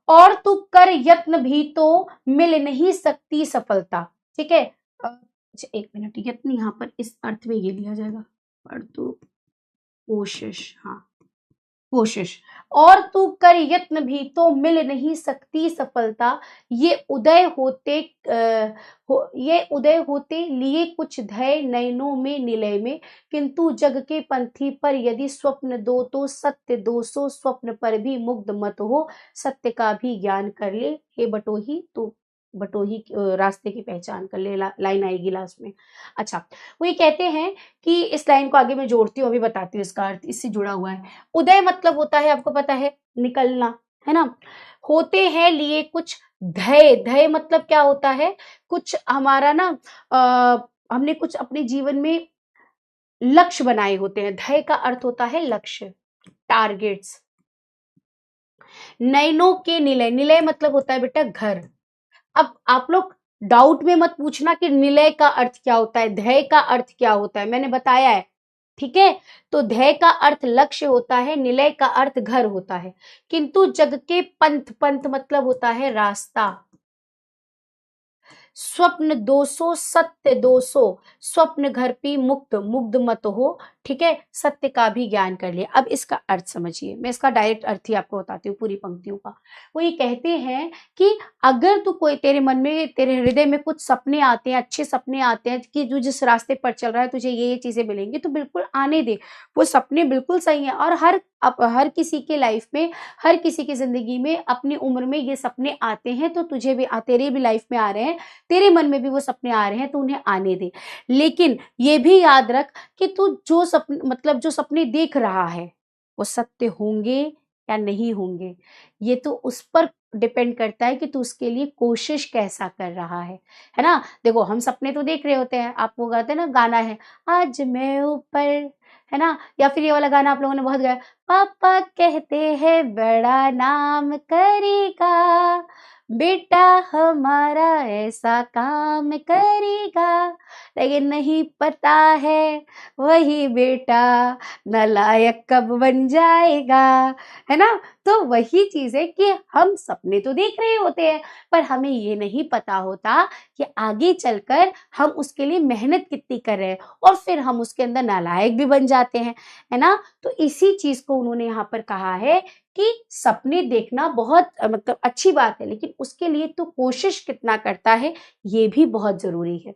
और तू कर यत्न भी तो मिल नहीं सकती सफलता, ठीक है। अच्छा एक मिनट, यत्न यहाँ पर इस अर्थ में ये लिया जाएगा, पर तू कोशिश, हाँ कोशिश। और तू कर यत्न भी तो मिल नहीं सकती सफलता, ये उदय होते ये उदय होते लिए कुछ धय नयनों में निलय में, किंतु जग के पंथी पर यदि स्वप्न दो तो सत्य दो सो, स्वप्न पर भी मुग्ध मत हो, सत्य का भी ज्ञान कर ले, हे बटोही तू बटोही रास्ते की पहचान कर ले। लाइन आएगी लास्ट में। अच्छा वो ये कहते हैं कि इस लाइन को आगे मैं जोड़ती हूँ, अभी बताती हूँ इसका अर्थ, इससे जुड़ा हुआ है। उदय मतलब होता है, आपको पता है, निकलना, है ना। होते हैं लिए कुछ धय, धय मतलब क्या होता है, कुछ हमारा ना हमने कुछ अपने जीवन में लक्ष्य बनाए होते हैं। धय का अर्थ होता है लक्ष्य, टारगेट्स। नयनों के निलय, निलय मतलब होता है बेटा घर। अब आप लोग डाउट में मत पूछना कि निलय का अर्थ क्या होता है, ध्येय का अर्थ क्या होता है, मैंने बताया है, ठीक है। तो ध्येय का अर्थ लक्ष्य होता है, निलय का अर्थ घर होता है। किंतु जग के पंथ, पंथ मतलब होता है रास्ता। स्वप्न दोषो सत्य दोषो, स्वप्न घर पी मुक्त मुग्ध मत हो, ठीक है। सत्य का भी ज्ञान कर लिया। अब इसका अर्थ समझिए, मैं इसका डायरेक्ट अर्थ ही आपको बताती हूँ पूरी पंक्तियों का। वो ये कहते हैं कि अगर तू कोई, तेरे मन में तेरे हृदय में कुछ सपने आते हैं, अच्छे सपने आते हैं कि जो जिस रास्ते पर चल रहा है तुझे ये चीजें मिलेंगी, तो बिल्कुल आने दे। वो सपने बिल्कुल सही है, और हर किसी के लाइफ में, हर किसी की जिंदगी में अपनी उम्र में ये सपने आते हैं, तो तुझे भी तेरे भी लाइफ में आ रहे हैं, तेरे मन में भी वो सपने आ रहे हैं, तो उन्हें आने दे। लेकिन ये भी याद रख कि तू जो सपने, मतलब जो सपने देख रहा है वो सत्य होंगे या नहीं होंगे, ये तो उस पर डिपेंड करता है कि तू उसके लिए कोशिश कैसा कर रहा है ना। देखो हम सपने तो देख रहे होते हैं, आप वो गाते हैं ना, गाना है आज मैं ऊपर, है ना। या फिर ये वाला गाना आप लोगों ने बहुत गाया, पापा कहते हैं बड़ा नाम करेगा, बेटा हमारा ऐसा काम करेगा, लेकिन नहीं पता है वही बेटा नालायक कब बन जाएगा, है ना। तो वही चीज है कि हम सपने तो देख रहे होते हैं, पर हमें ये नहीं पता होता कि आगे चलकर हम उसके लिए मेहनत कितनी कर रहे हैं, और फिर हम उसके अंदर नालायक भी बन जाते हैं, है ना। तो इसी चीज को उन्होंने यहाँ पर कहा है कि सपने देखना बहुत मतलब अच्छी बात है, लेकिन उसके लिए तो कोशिश कितना करता है ये भी बहुत जरूरी है,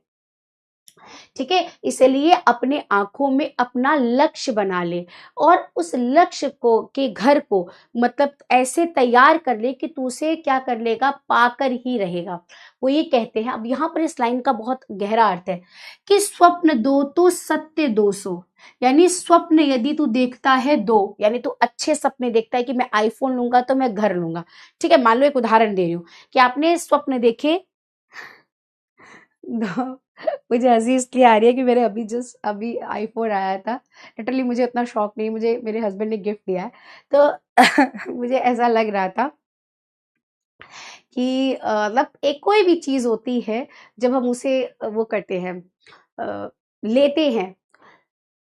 ठीक है। इसलिए अपने आंखों में अपना लक्ष्य बना ले, और उस लक्ष्य को के घर को मतलब ऐसे तैयार कर ले कि तू उसे क्या कर लेगा, पाकर ही रहेगा। वो ये कहते हैं, अब यहाँ पर इस लाइन का बहुत गहरा अर्थ है कि स्वप्न दो तो सत्य दो सो, यानी स्वप्न यदि तू देखता है दो, यानी तू अच्छे सपने देखता है कि मैं आईफोन लूंगा तो मैं घर लूंगा, ठीक है। मान लो एक उदाहरण दे रही हूँ कि आपने स्वप्न देखे मुझे हंसी इसलिए आ रही है कि मेरे अभी आईफोन आया था, लिटरली मुझे उतना शौक नहीं, मुझे मेरे हस्बैंड ने गिफ्ट दिया है, तो मुझे ऐसा लग रहा था कि मतलब एक कोई भी चीज होती है, जब हम उसे वो करते हैं, लेते हैं,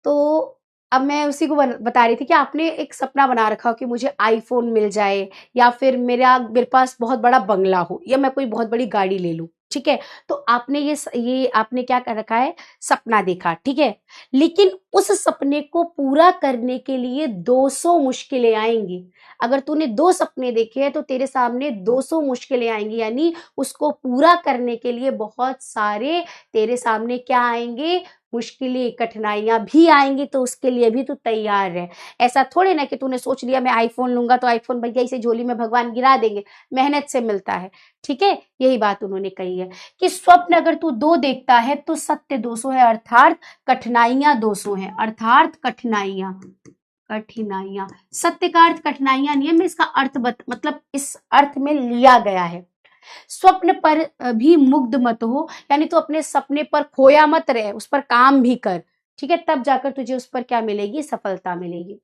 तो अब मैं उसी को बता रही थी कि आपने एक सपना बना रखा हो कि मुझे आईफोन मिल जाए, या फिर मेरे पास बहुत बड़ा बंगला हो, या मैं कोई बहुत बड़ी गाड़ी ले लूं, ठीक है। तो आपने ये आपने क्या कर रखा है, सपना देखा, ठीक है। लेकिन उस सपने को पूरा करने के लिए 200 मुश्किलें आएंगी। अगर तूने 2 सपने देखे हैं तो तेरे सामने 200 मुश्किलें आएंगी, यानी उसको पूरा करने के लिए बहुत सारे तेरे सामने क्या आएंगे, मुश्किलें, कठिनाइयां भी आएंगी। तो उसके लिए भी तू तैयार है। ऐसा थोड़े ना कि तूने सोच लिया मैं आईफोन लूंगा तो आईफोन भैया इसे झोली में भगवान गिरा देंगे, मेहनत से मिलता है, ठीक है। यही बात उन्होंने कही है कि स्वप्न अगर तू 2 देखता है तो सत्य 200 है, अर्थात कठिनाइयां 200 है, अर्थात कठिनाइयां, कठिनाइयां, सत्य का अर्थ कठिनाइयां नहीं है, मैं इसका अर्थ मतलब इस अर्थ में लिया गया है। स्वप्न पर भी मुग्ध मत हो, यानी तू अपने सपने पर खोया मत रहे, उस पर काम भी कर, ठीक है। तब जाकर तुझे उस पर क्या मिलेगी, सफलता मिलेगी।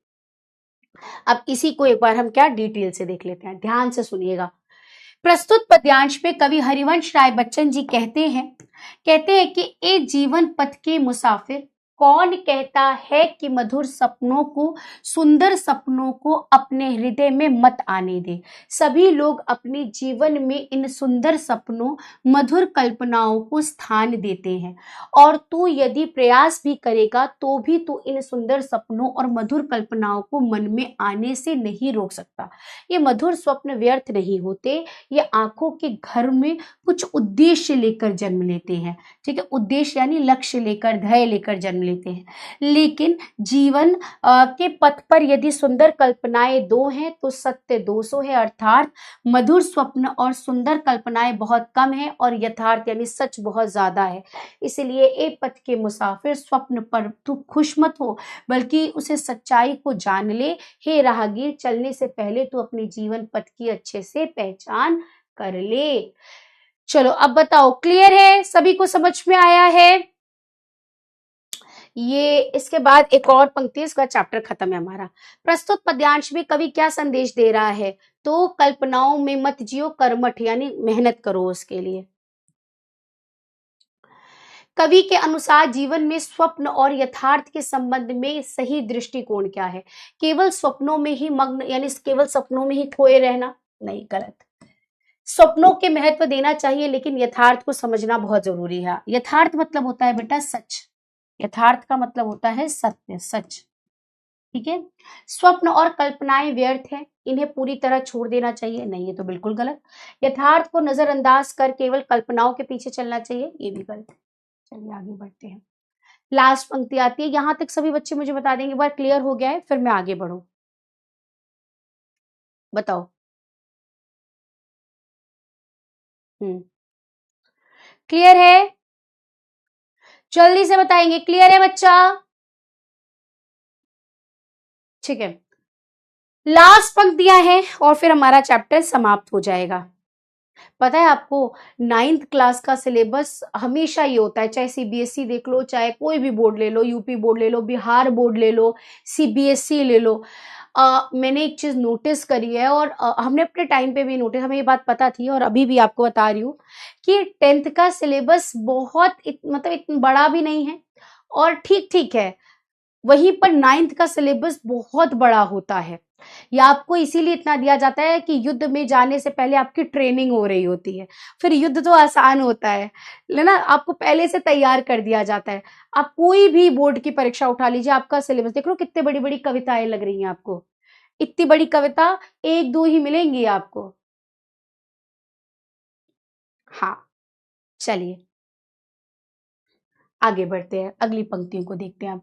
अब इसी को एक बार हम क्या डिटेल से देख लेते हैं, ध्यान से सुनिएगा। प्रस्तुत पद्यांश में कवि हरिवंश राय बच्चन जी कहते हैं कि ए जीवन पथ के मुसाफिर, कौन कहता है कि मधुर सपनों को, सुंदर सपनों को अपने हृदय में मत आने दे। सभी लोग अपने जीवन में इन सुंदर सपनों, मधुर कल्पनाओं को स्थान देते हैं, और तू यदि प्रयास भी करेगा तो भी तू इन सुंदर सपनों और मधुर कल्पनाओं को मन में आने से नहीं रोक सकता। ये मधुर स्वप्न व्यर्थ नहीं होते, ये आंखों के घर में कुछ उद्देश्य लेकर जन्म लेते हैं, ठीक है। उद्देश्य यानी लक्ष्य लेकर, ध्येय लेकर जन्म लेते हैं। लेकिन जीवन के पथ पर यदि सुंदर कल्पनाएं 2 हैं तो सत्य 200 है, अर्थात मधुर स्वप्न और सुंदर कल्पनाएं बहुत कम है और यथार्थ यानी सच बहुत ज्यादा है। इसलिए ए पथ के मुसाफिर, स्वप्न पर तू खुश मत हो, बल्कि उसे सच्चाई को जान ले। हे राहगीर, चलने से पहले तू अपने जीवन पथ की अच्छे से पहचान कर ले। चलो अब बताओ, क्लियर है, सभी को समझ में आया है? ये इसके बाद एक और पंक्ति, इसका चैप्टर खत्म है हमारा। प्रस्तुत पद्यांश में कवि क्या संदेश दे रहा है, तो कल्पनाओं में मत जियो, कर्मठ यानी मेहनत करो उसके लिए। कवि के अनुसार जीवन में स्वप्न और यथार्थ के संबंध में सही दृष्टिकोण क्या है? केवल स्वप्नों में ही मग्न, यानी केवल सपनों में ही खोए रहना नहीं, गलत। स्वप्नों के महत्व देना चाहिए, लेकिन यथार्थ को समझना बहुत जरूरी है। यथार्थ मतलब होता है बेटा सच, यथार्थ का मतलब होता है सत्य, सच, ठीक है। स्वप्न और कल्पनाएं व्यर्थ है, इन्हें पूरी तरह छोड़ देना चाहिए, नहीं ये तो बिल्कुल गलत। यथार्थ को नजरअंदाज कर केवल कल्पनाओं के पीछे चलना चाहिए, ये भी गलत है। चलिए आगे बढ़ते हैं। लास्ट पंक्ति आती है, यहां तक सभी बच्चे मुझे बता देंगे, एक बार क्लियर हो गया है, फिर मैं आगे बढ़ू, बताओ। क्लियर है? जल्दी से बताएंगे, क्लियर है बच्चा? ठीक है, लास्ट पंक्तियां हैं और फिर हमारा चैप्टर समाप्त हो जाएगा। पता है आपको, 9th क्लास का सिलेबस हमेशा ये होता है, चाहे सीबीएसई देख लो, चाहे कोई भी बोर्ड ले लो, यूपी बोर्ड ले लो, बिहार बोर्ड ले लो, सीबीएसई ले लो। मैंने एक चीज नोटिस करी है, और हमने अपने टाइम पे भी नोटिस, हमें ये बात पता थी और अभी भी आपको बता रही हूँ कि 10th का सिलेबस बहुत मतलब इतना बड़ा भी नहीं है और ठीक ठीक है, वहीं पर 9th का सिलेबस बहुत बड़ा होता है। या आपको इसीलिए इतना दिया जाता है कि युद्ध में जाने से पहले आपकी ट्रेनिंग हो रही होती है, फिर युद्ध तो आसान होता है ना, आपको पहले से तैयार कर दिया जाता है। आप कोई भी बोर्ड की परीक्षा उठा लीजिए, आपका सिलेबस देख लो, कितने बड़ी बड़ी कविताएं लग रही हैं आपको, इतनी बड़ी कविता 1-2 ही मिलेंगी आपको। हाँ, चलिए आगे बढ़ते हैं, अगली पंक्तियों को देखते हैं। अब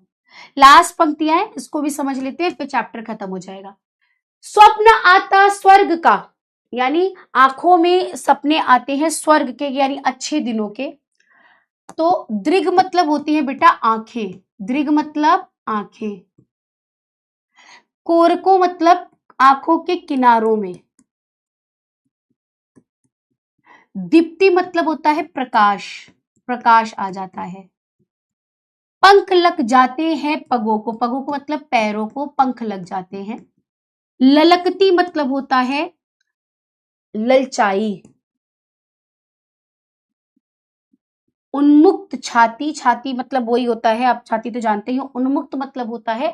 लास्ट पंक्तियां हैं, इसको भी समझ लेते हैं, फिर चैप्टर खत्म हो जाएगा। स्वप्न आता स्वर्ग का, यानी आंखों में सपने आते हैं स्वर्ग के, यानी अच्छे दिनों के। तो दृग मतलब होती है बेटा आंखें, दृग मतलब आंखें। कोरको मतलब आंखों के किनारों में। दीप्ति मतलब होता है प्रकाश, प्रकाश आ जाता है। पंख लग जाते हैं पगों को, पगों को मतलब पैरों को, पंख लग जाते हैं। ललकती मतलब होता है ललचाई। उन्मुक्त छाती, छाती मतलब वही होता है, आप छाती तो जानते ही हो, उन्मुक्त मतलब होता है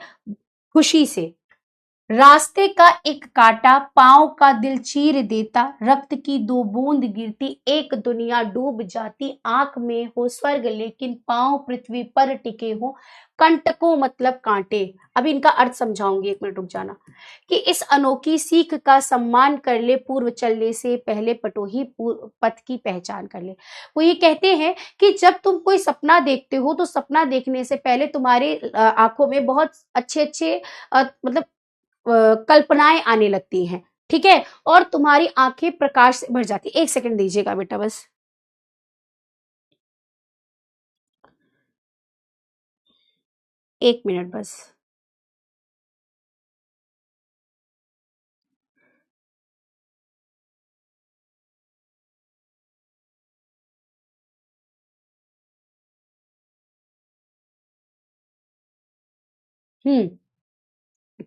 खुशी से। रास्ते का एक कांटा पांव का दिल चीर देता, रक्त की दो बूंद गिरती, एक दुनिया डूब जाती, आंख में हो स्वर्ग लेकिन पांव पृथ्वी पर टिके हो, कंटकों मतलब कांटे। अब इनका अर्थ समझाऊंगी, एक मिनट रुक जाना। कि इस अनोखी सीख का सम्मान कर ले, पूर्व चलने से पहले पटोही पथ की पहचान कर ले। वो ये कहते हैं कि जब तुम कोई सपना देखते हो तो सपना देखने से पहले तुम्हारे आंखों में बहुत अच्छे अच्छे मतलब कल्पनाएं आने लगती हैं, ठीक है, और तुम्हारी आंखें प्रकाश से भर जाती। एक सेकंड दीजिएगा बेटा, बस 1 मिनट बस। हम्म,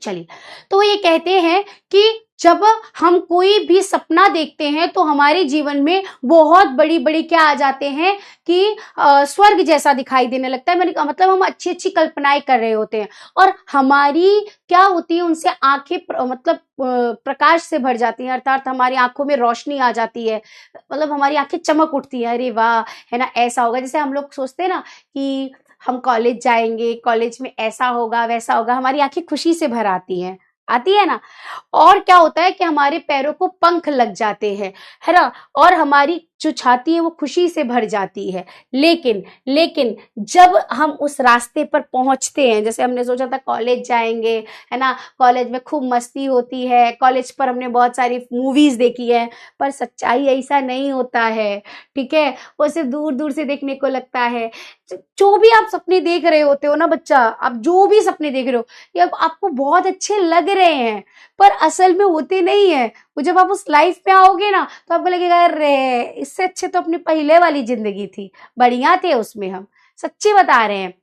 चलिए। तो ये कहते हैं कि जब हम कोई भी सपना देखते हैं तो हमारे जीवन में बहुत बड़ी बड़ी क्या आ जाते हैं कि स्वर्ग जैसा दिखाई देने लगता है। मैंने कहा मतलब हम अच्छी अच्छी कल्पनाएं कर रहे होते हैं और हमारी क्या होती है, उनसे आंखें मतलब प्रकाश से भर जाती हैं, अर्थात हमारी आंखों में रोशनी आ जाती है, मतलब हमारी आंखें चमक उठती हैं, अरे वाह, है ना, ऐसा होगा। जैसे हम लोग सोचते हैं ना कि हम कॉलेज जाएंगे, कॉलेज में ऐसा होगा वैसा होगा, हमारी आंखें खुशी से भर आती हैं, आती है ना। और क्या होता है कि हमारे पैरों को पंख लग जाते हैं, है ना, और हमारी जो छाती है वो खुशी से भर जाती है। लेकिन लेकिन जब हम उस रास्ते पर पहुंचते हैं, जैसे हमने सोचा था कॉलेज जाएंगे, है ना, कॉलेज में खूब मस्ती होती है, कॉलेज पर हमने बहुत सारी मूवीज देखी है, पर सच्चाई ऐसा नहीं होता है, ठीक है, वो सिर्फ दूर दूर से देखने को लगता है। जो भी आप सपने देख रहे होते हो ना बच्चा, आप जो भी सपने देख रहे हो, ये अब आपको बहुत अच्छे लग रहे हैं, पर असल में होते नहीं है। वो जब आप उस लाइफ में आओगे ना तो आपको लगेगा अरे इससे अच्छे तो अपनी पहले वाली जिंदगी थी, बढ़िया थे उसमें हम, सच्ची बता रहे हैं।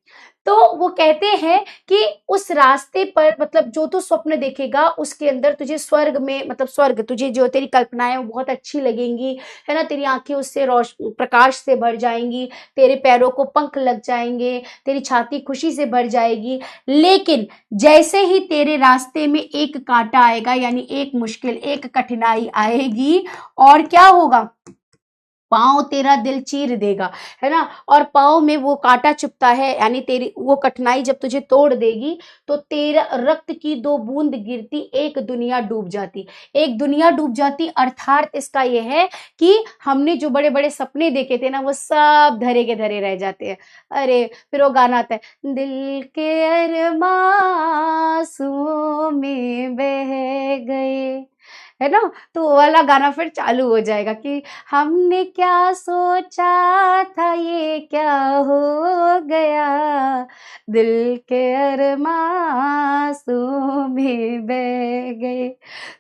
तो वो कहते हैं कि उस रास्ते पर मतलब जो तू स्वप्न देखेगा उसके अंदर तुझे स्वर्ग में मतलब स्वर्ग, तुझे जो तेरी कल्पनाएं वो बहुत अच्छी लगेंगी, है ना, तेरी आंखें उससे प्रकाश से भर जाएंगी, तेरे पैरों को पंख लग जाएंगे, तेरी छाती खुशी से भर जाएगी। लेकिन जैसे ही तेरे रास्ते में एक कांटा आएगा, यानी एक मुश्किल, एक कठिनाई आएगी, और क्या होगा, पाँव तेरा दिल चीर देगा, है ना, और पाँव में वो कांटा चुभता है, यानी तेरी वो कठिनाई जब तुझे तोड़ देगी तो तेरा रक्त की दो बूंद गिरती, एक दुनिया डूब जाती, एक दुनिया डूब जाती। अर्थात इसका ये है कि हमने जो बड़े बड़े सपने देखे थे ना वो सब धरे के धरे रह जाते हैं। अरे फिर वो गाना आता है, दिल के अरमां आंसुओं में बह गए, है ना, तो वो वाला गाना फिर चालू हो जाएगा कि हमने क्या सोचा था ये क्या हो गया, दिल के अरमां में बह गए।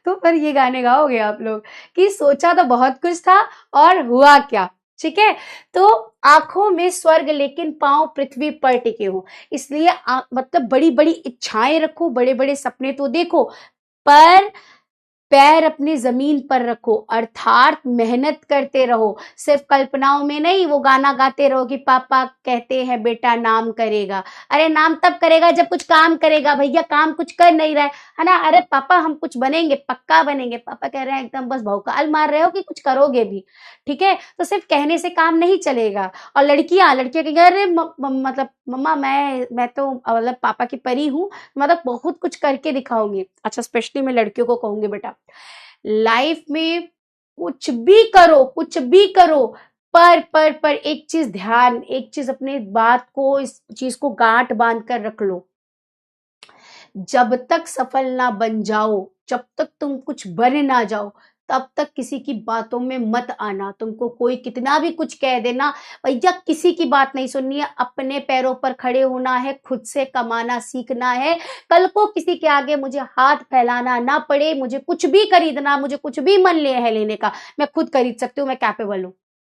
तो पर ये गाने गाओगे आप लोग कि सोचा तो बहुत कुछ था और हुआ क्या, ठीक है। तो आंखों में स्वर्ग लेकिन पांव पृथ्वी पर टिके हो, इसलिए मतलब बड़ी बड़ी इच्छाएं रखो, बड़े बड़े सपने तो देखो, पर पैर अपनी जमीन पर रखो, अर्थात मेहनत करते रहो, सिर्फ कल्पनाओं में नहीं वो गाना गाते रहो कि पापा कहते हैं बेटा नाम करेगा। अरे नाम तब करेगा जब कुछ काम करेगा, भैया काम कुछ कर नहीं रहा है ना, अरे पापा हम कुछ बनेंगे, पक्का बनेंगे, पापा कह रहे हैं एकदम, बस भौकाल मार रहे हो कि कुछ करोगे भी, ठीक है। तो सिर्फ कहने से काम नहीं चलेगा। और लड़कियां लड़कियां कहेंगे अरे मतलब मम्मा मैं तो मतलब पापा की परी हूँ, मतलब बहुत कुछ करके दिखाऊंगी। अच्छा स्पेशली मैं लड़कियों को कहूंगी बेटा, लाइफ में कुछ भी करो, कुछ भी करो, पर एक चीज ध्यान, एक चीज अपने बात को, इस चीज को गांठ बांध कर रख लो, जब तक सफल ना बन जाओ, जब तक तुम कुछ बन ना जाओ, तब तक किसी की बातों में मत आना। तुमको कोई कितना भी कुछ कह देना, भैया किसी की बात नहीं सुननी है, अपने पैरों पर खड़े होना है, खुद से कमाना सीखना है। कल को किसी के आगे मुझे हाथ फैलाना ना पड़े, मुझे कुछ भी खरीदना, मुझे कुछ भी मन ले है लेने का, मैं खुद खरीद सकती हूँ, मैं कैपेबल हूँ।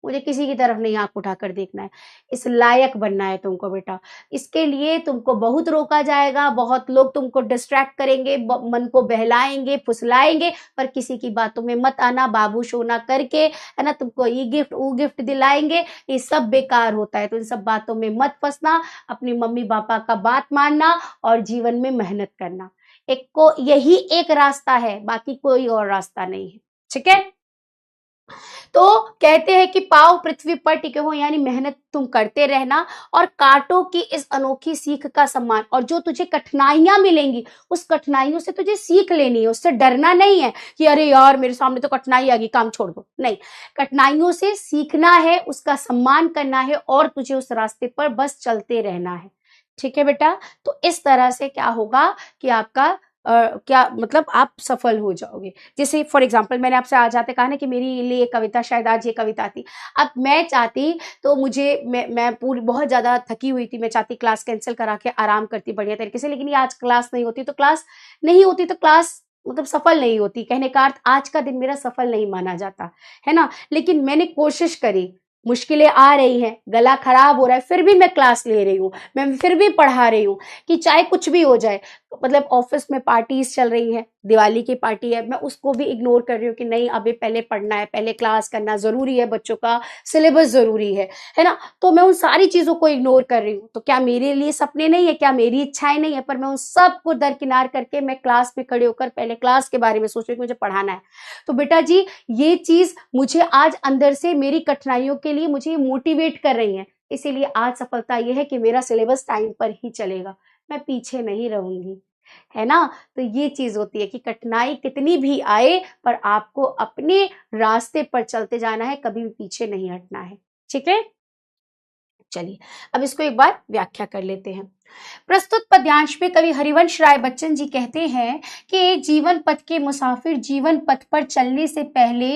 मुझे किसी की तरफ नहीं आंख उठाकर देखना है, इस लायक बनना है तुमको बेटा। इसके लिए तुमको बहुत रोका जाएगा, बहुत लोग तुमको डिस्ट्रैक्ट करेंगे, मन को बहलाएंगे, फुसलाएंगे, पर किसी की बातों में मत आना, बाबू सोना करके, है ना, तुमको ये गिफ्ट वो गिफ्ट दिलाएंगे, ये सब बेकार होता है। तो इन सब बातों में मत फंसना, अपनी मम्मी पापा का बात मानना और जीवन में मेहनत करना। एक को यही एक रास्ता है, बाकी कोई और रास्ता नहीं है। ठीक है, तो कहते हैं कि पाँव पृथ्वी पर टिके हो, यानी मेहनत तुम करते रहना और कांटों की इस अनोखी सीख का सम्मान। और जो तुझे कठिनाइयां मिलेंगी, उस कठिनाइयों से तुझे सीख लेनी है, उससे डरना नहीं है कि अरे यार मेरे सामने तो कठिनाई आ गई, काम छोड़ दो। नहीं, कठिनाइयों से सीखना है, उसका सम्मान करना है और तुझे उस रास्ते पर बस चलते रहना है। ठीक है बेटा, तो इस तरह से क्या होगा कि आपका क्या मतलब आप सफल हो जाओगे। जैसे फॉर एग्जाम्पल मैंने आपसे आज आते कहा ना कि मेरे लिए कविता, शायद आज ये कविता थी, अब मैं चाहती तो मुझे मैं पूरी बहुत ज्यादा थकी हुई थी, मैं चाहती क्लास कैंसिल करा के आराम करती बढ़िया तरीके से, लेकिन ये आज क्लास नहीं होती तो क्लास नहीं होती तो क्लास मतलब सफल नहीं होती। कहने का अर्थ आज का दिन मेरा सफल नहीं माना जाता, है ना। लेकिन मैंने कोशिश करी, मुश्किलें आ रही हैं, गला खराब हो रहा है, फिर भी मैं क्लास ले रही हूँ, मैं फिर भी पढ़ा रही हूँ कि चाहे कुछ भी हो जाए। मतलब ऑफिस में पार्टीज चल रही हैं, दिवाली की पार्टी है, मैं उसको भी इग्नोर कर रही हूँ कि नहीं अभी पहले पढ़ना है, पहले क्लास करना जरूरी है, बच्चों का सिलेबस जरूरी है ना। तो मैं उन सारी चीजों को इग्नोर कर रही हूँ। तो क्या मेरे लिए सपने नहीं है, क्या मेरी इच्छाएं नहीं है, पर मैं उन सबको दरकिनार करके मैं क्लास में खड़े होकर पहले क्लास के बारे में सोच रही हूँ कि मुझे पढ़ाना है। तो बेटा जी, ये चीज मुझे आज अंदर से मेरी कठिनाइयों के लिए मुझे मोटिवेट कर रही है। इसीलिए आज सफलता यह है कि मेरा सिलेबस टाइम पर ही चलेगा, मैं पीछे नहीं रहूंगी, है ना। तो ये चीज होती है कि कठिनाई कितनी भी आए पर आपको अपने रास्ते पर चलते जाना है, कभी भी पीछे नहीं हटना है। ठीक है, चलिए अब इसको एक बार व्याख्या कर लेते हैं। प्रस्तुत पद्यांश में कवि हरिवंश राय बच्चन जी कहते हैं कि जीवन पथ के मुसाफिर, जीवन पथ पर चलने से पहले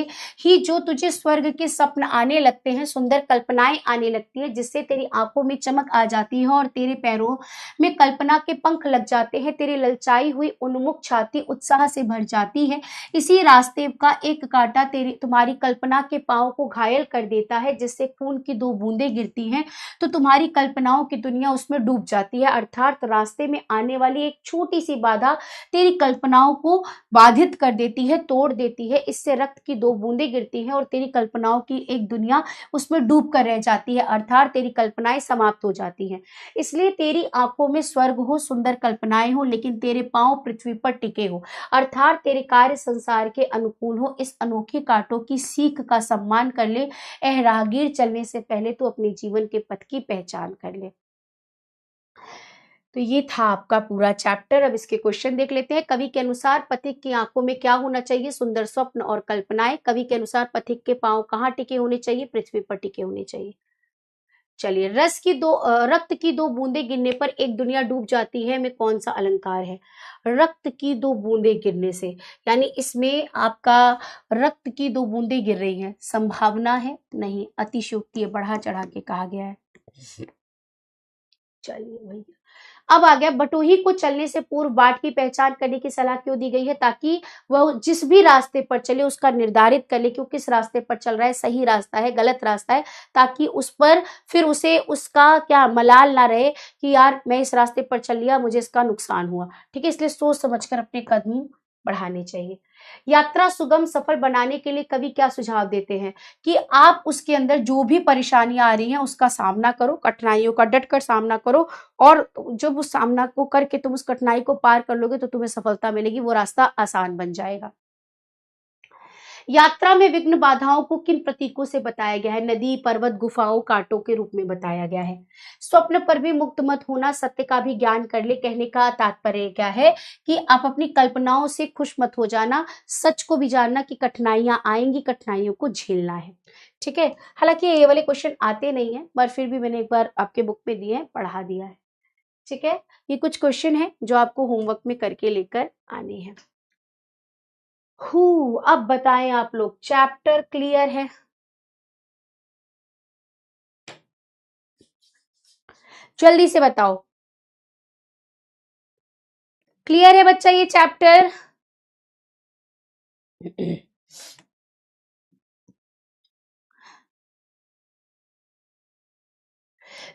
ही जो तुझे स्वर्ग के स्वप्न आने लगते हैं, सुंदर कल्पनाएं आने लगती है, जिससे तेरी आंखों में चमक आ जाती है और तेरे पैरों में कल्पना के पंख लग जाते हैं, तेरी ललचाई हुई उन्मुख छाती उत्साह से भर जाती है। इसी रास्ते का एक कांटा तेरी तुम्हारी कल्पना के पांव को घायल कर देता है, जिससे खून की दो बूंदें गिरती हैं तो तुम्हारी कल्पनाओं की दुनिया उसमें डूब जाती है। अर्थात रास्ते में आने वाली एक छोटी सी बाधा तेरी कल्पनाओं को बाधित कर देती है, तोड़ देती है। इससे रक्त की दो बूंदें गिरती हैं और तेरी कल्पनाओं की एक दुनिया उसमें डूब कर रह जाती है, अर्थात तेरी कल्पनाएं समाप्त हो जाती हैं। इसलिए तेरी आंखों में स्वर्ग हो, सुंदर कल्पनाएं हो, लेकिन तेरे पांव पृथ्वी पर टिके हो, अर्थात तेरे कार्य संसार के अनुकूल हो। इस अनोखी कांटों की सीख का सम्मान कर ले, ए राहगीर, चलने से पहले तो अपने जीवन के पथ की पहचान कर ले। तो ये था आपका पूरा चैप्टर। अब इसके क्वेश्चन देख लेते हैं। कवि के अनुसार पथिक की आंखों में क्या होना चाहिए? सुंदर स्वप्न और कल्पनाएं। कवि के अनुसार पथिक के पांव कहाँ टिके होने चाहिए? पृथ्वी पर टिके होने चाहिए। चलिए, रक्त की दो बूंदें गिरने पर एक दुनिया डूब जाती है में कौन सा अलंकार है? रक्त की दो बूंदें गिरने से, यानी इसमें आपका रक्त की दो बूंदें गिर रही हैं, संभावना है? नहीं, अतिशयोक्ति है, बढ़ा चढ़ा के कहा गया है। चलिए भैया, अब आ गया बटोही को चलने से पूर्व बाट की पहचान करने की सलाह क्यों दी गई है? ताकि वह जिस भी रास्ते पर चले उसका निर्धारित कर ले कि वो किस रास्ते पर चल रहा है, सही रास्ता है, गलत रास्ता है, ताकि उस पर फिर उसे उसका क्या मलाल ना रहे कि यार मैं इस रास्ते पर चल लिया, मुझे इसका नुकसान हुआ। ठीक है, इसलिए सोच समझकर अपने कदम बढ़ाने चाहिए। यात्रा सुगम सफल बनाने के लिए कवि क्या सुझाव देते हैं? कि आप उसके अंदर जो भी परेशानियां आ रही हैं उसका सामना करो, कठिनाइयों का डट कर सामना करो, और जब उस सामना को करके तुम उस कठिनाई को पार कर लोगे तो तुम्हें सफलता मिलेगी, वो रास्ता आसान बन जाएगा। यात्रा में विघ्न बाधाओं को किन प्रतीकों से बताया गया है? नदी, पर्वत, गुफाओं, कांटों के रूप में बताया गया है। स्वप्न पर भी मुक्त मत होना, सत्य का भी ज्ञान कर ले, कहने का तात्पर्य क्या है कि आप अपनी कल्पनाओं से खुश मत हो जाना, सच को भी जानना कि कठिनाइयां आएंगी, कठिनाइयों को झेलना है। ठीक है, हालांकि ये वाले क्वेश्चन आते नहीं है, पर फिर भी मैंने एक बार आपके बुक में दिए हैं, पढ़ा दिया है। ठीक है, ये कुछ क्वेश्चन है जो आपको होमवर्क में करके लेकर आने हैं। अब बताएं आप लोग, चैप्टर क्लियर है? जल्दी से बताओ, क्लियर है बच्चा ये चैप्टर?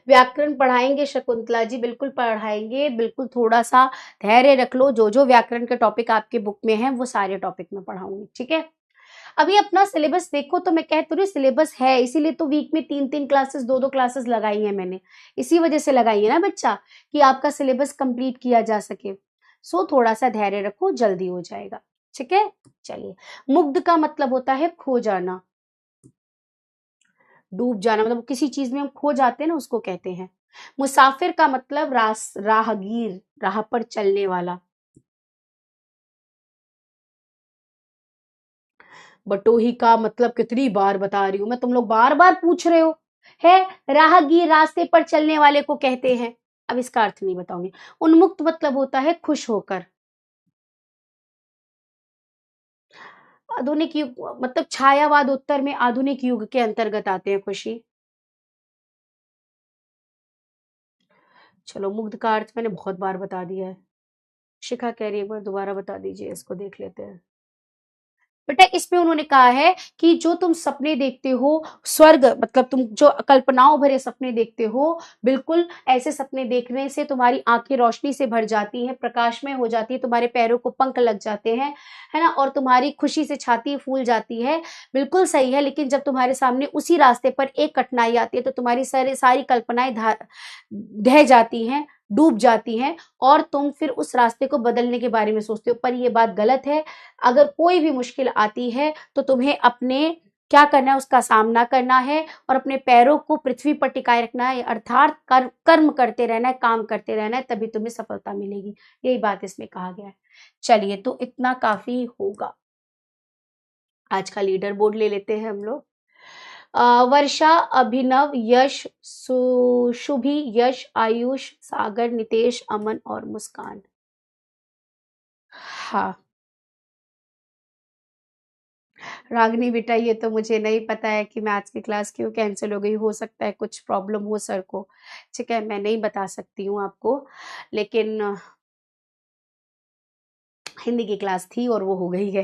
व्याकरण पढ़ाएंगे शकुंतला जी, बिल्कुल पढ़ाएंगे, बिल्कुल थोड़ा सा धैर्य रख लो। जो जो व्याकरण के टॉपिक आपके बुक में हैं वो सारे टॉपिक में पढ़ाऊंगी, ठीक है। अभी अपना सिलेबस देखो, तो मैं कह तो रही सिलेबस है, इसीलिए तो वीक में 3-3 क्लासेस, 2-2 क्लासेस लगाई है मैंने, इसी वजह से लगाई है ना बच्चा, कि आपका सिलेबस कंप्लीट किया जा सके। सो थोड़ा सा धैर्य रखो, जल्दी हो जाएगा, ठीक है। चलिए, मुग्ध का मतलब होता है खो जाना, डूब जाना, मतलब किसी चीज में हम खो जाते हैं ना, उसको कहते हैं। मुसाफिर का मतलब राहगीर, राह पर चलने वाला। बटोही का मतलब कितनी बार बता रही हूं मैं, तुम लोग बार बार पूछ रहे हो। है, राहगीर रास्ते पर चलने वाले को कहते हैं। अब इसका अर्थ नहीं बताऊंगी। उन्मुक्त मतलब होता है खुश होकर। आधुनिक युग मतलब छायावाद उत्तर में आधुनिक युग के अंतर्गत आते हैं खुशी। चलो, मुग्ध का अर्थ मैंने बहुत बार बता दिया है। शिखा कह रही है, एक बार दोबारा बता दीजिए, इसको देख लेते हैं। बेटा, इसमें उन्होंने कहा है कि जो तुम सपने देखते हो, स्वर्ग मतलब तुम जो कल्पनाओं भरे सपने देखते हो, बिल्कुल ऐसे सपने देखने से तुम्हारी आंखें रोशनी से भर जाती हैं, प्रकाशमय हो जाती है, तुम्हारे पैरों को पंख लग जाते हैं, है ना, और तुम्हारी खुशी से छाती फूल जाती है। बिल्कुल सही है, लेकिन जब तुम्हारे सामने उसी रास्ते पर एक कठिनाई आती है तो तुम्हारी सारी सारी कल्पनाएं ढह जाती हैं, डूब जाती हैं, और तुम फिर उस रास्ते को बदलने के बारे में सोचते हो। पर ये बात गलत है। अगर कोई भी मुश्किल आती है तो तुम्हें अपने क्या करना है, उसका सामना करना है और अपने पैरों को पृथ्वी पर टिकाए रखना है, अर्थात कर्म करते रहना है, काम करते रहना है, तभी तुम्हें सफलता मिलेगी। यही बात इसमें कहा गया है। चलिए, तो इतना काफी होगा। आज का लीडर बोर्ड ले लेते हैं हम लोग। वर्षा, अभिनव, यश, शुभी, यश, आयुष, सागर, नितेश, अमन और मुस्कान। हाँ, रागनी बेटा, ये तो मुझे नहीं पता है कि मैथ्स की क्लास क्यों कैंसिल हो गई। हो सकता है कुछ प्रॉब्लम हो सर को, ठीक है, मैं नहीं बता सकती हूँ आपको, लेकिन हिंदी की क्लास थी और वो हो गई है,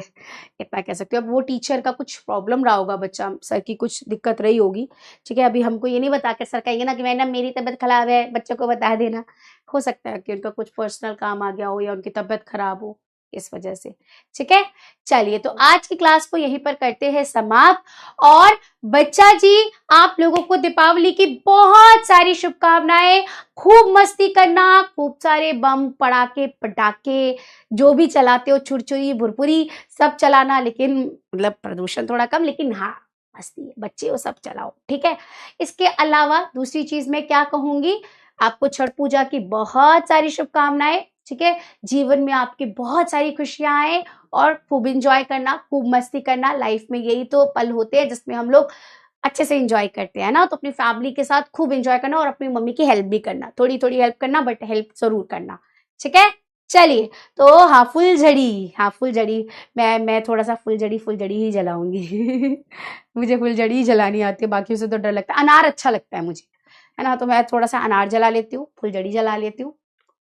इतना कह सकती हूँ। अब वो टीचर का कुछ प्रॉब्लम रहा होगा, बच्चा सर की कुछ दिक्कत रही होगी, ठीक है। अभी हमको ये नहीं बता के सर कहेंगे ना कि मैडम मेरी तबीयत खराब है, बच्चों को बता देना। हो सकता है कि उनका कुछ पर्सनल काम आ गया हो या उनकी तबीयत खराब हो, इस वजह से, ठीक है। चलिए, तो आज की क्लास को यहीं पर करते हैं समाप्त। और बच्चा जी, आप लोगों को दीपावली की बहुत सारी शुभकामनाएं। खूब मस्ती करना, खूब सारे बम पटाखे पटाखे जो भी चलाते हो, छुरछुरी भुरपुरी सब चलाना, लेकिन मतलब प्रदूषण थोड़ा कम, लेकिन हाँ, मस्ती बच्चे वो सब चलाओ, ठीक है। इसके अलावा दूसरी चीज मैं क्या कहूंगी, आपको छठ पूजा की बहुत सारी शुभकामनाएं, ठीक है। जीवन में आपकी बहुत सारी खुशियां आए और खूब इंजॉय करना, खूब मस्ती करना। लाइफ में यही तो पल होते हैं जिसमें हम लोग अच्छे से इंजॉय करते हैं ना। तो अपनी फैमिली के साथ खूब इंजॉय करना और अपनी मम्मी की हेल्प भी करना, थोड़ी थोड़ी हेल्प करना, बट हेल्प जरूर करना, ठीक है। चलिए, तो हाँ, फुलझड़ी, हाँ फुलझड़ी, मैं थोड़ा सा फुलझड़ी ही जलाऊंगी मुझे फुलझड़ी ही जलानी आती है, बाकी से तो डर लगता है। अनार अच्छा लगता है मुझे, है ना, तो मैं थोड़ा सा अनार जला लेती हूँ, फुलझड़ी जला लेती हूँ।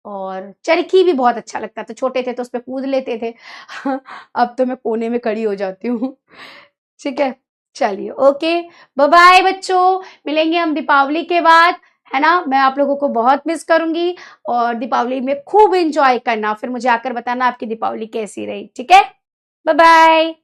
और चरखी भी बहुत अच्छा लगता है, तो छोटे थे तो उस पर कूद लेते थे अब तो मैं कोने में खड़ी हो जाती हूँ ठीक है। चलिए, ओके, बाय बाय बच्चों, मिलेंगे हम दीपावली के बाद, है ना। मैं आप लोगों को बहुत मिस करूंगी, और दीपावली में खूब एंजॉय करना, फिर मुझे आकर बताना आपकी दीपावली कैसी रही, ठीक है। Bye bye.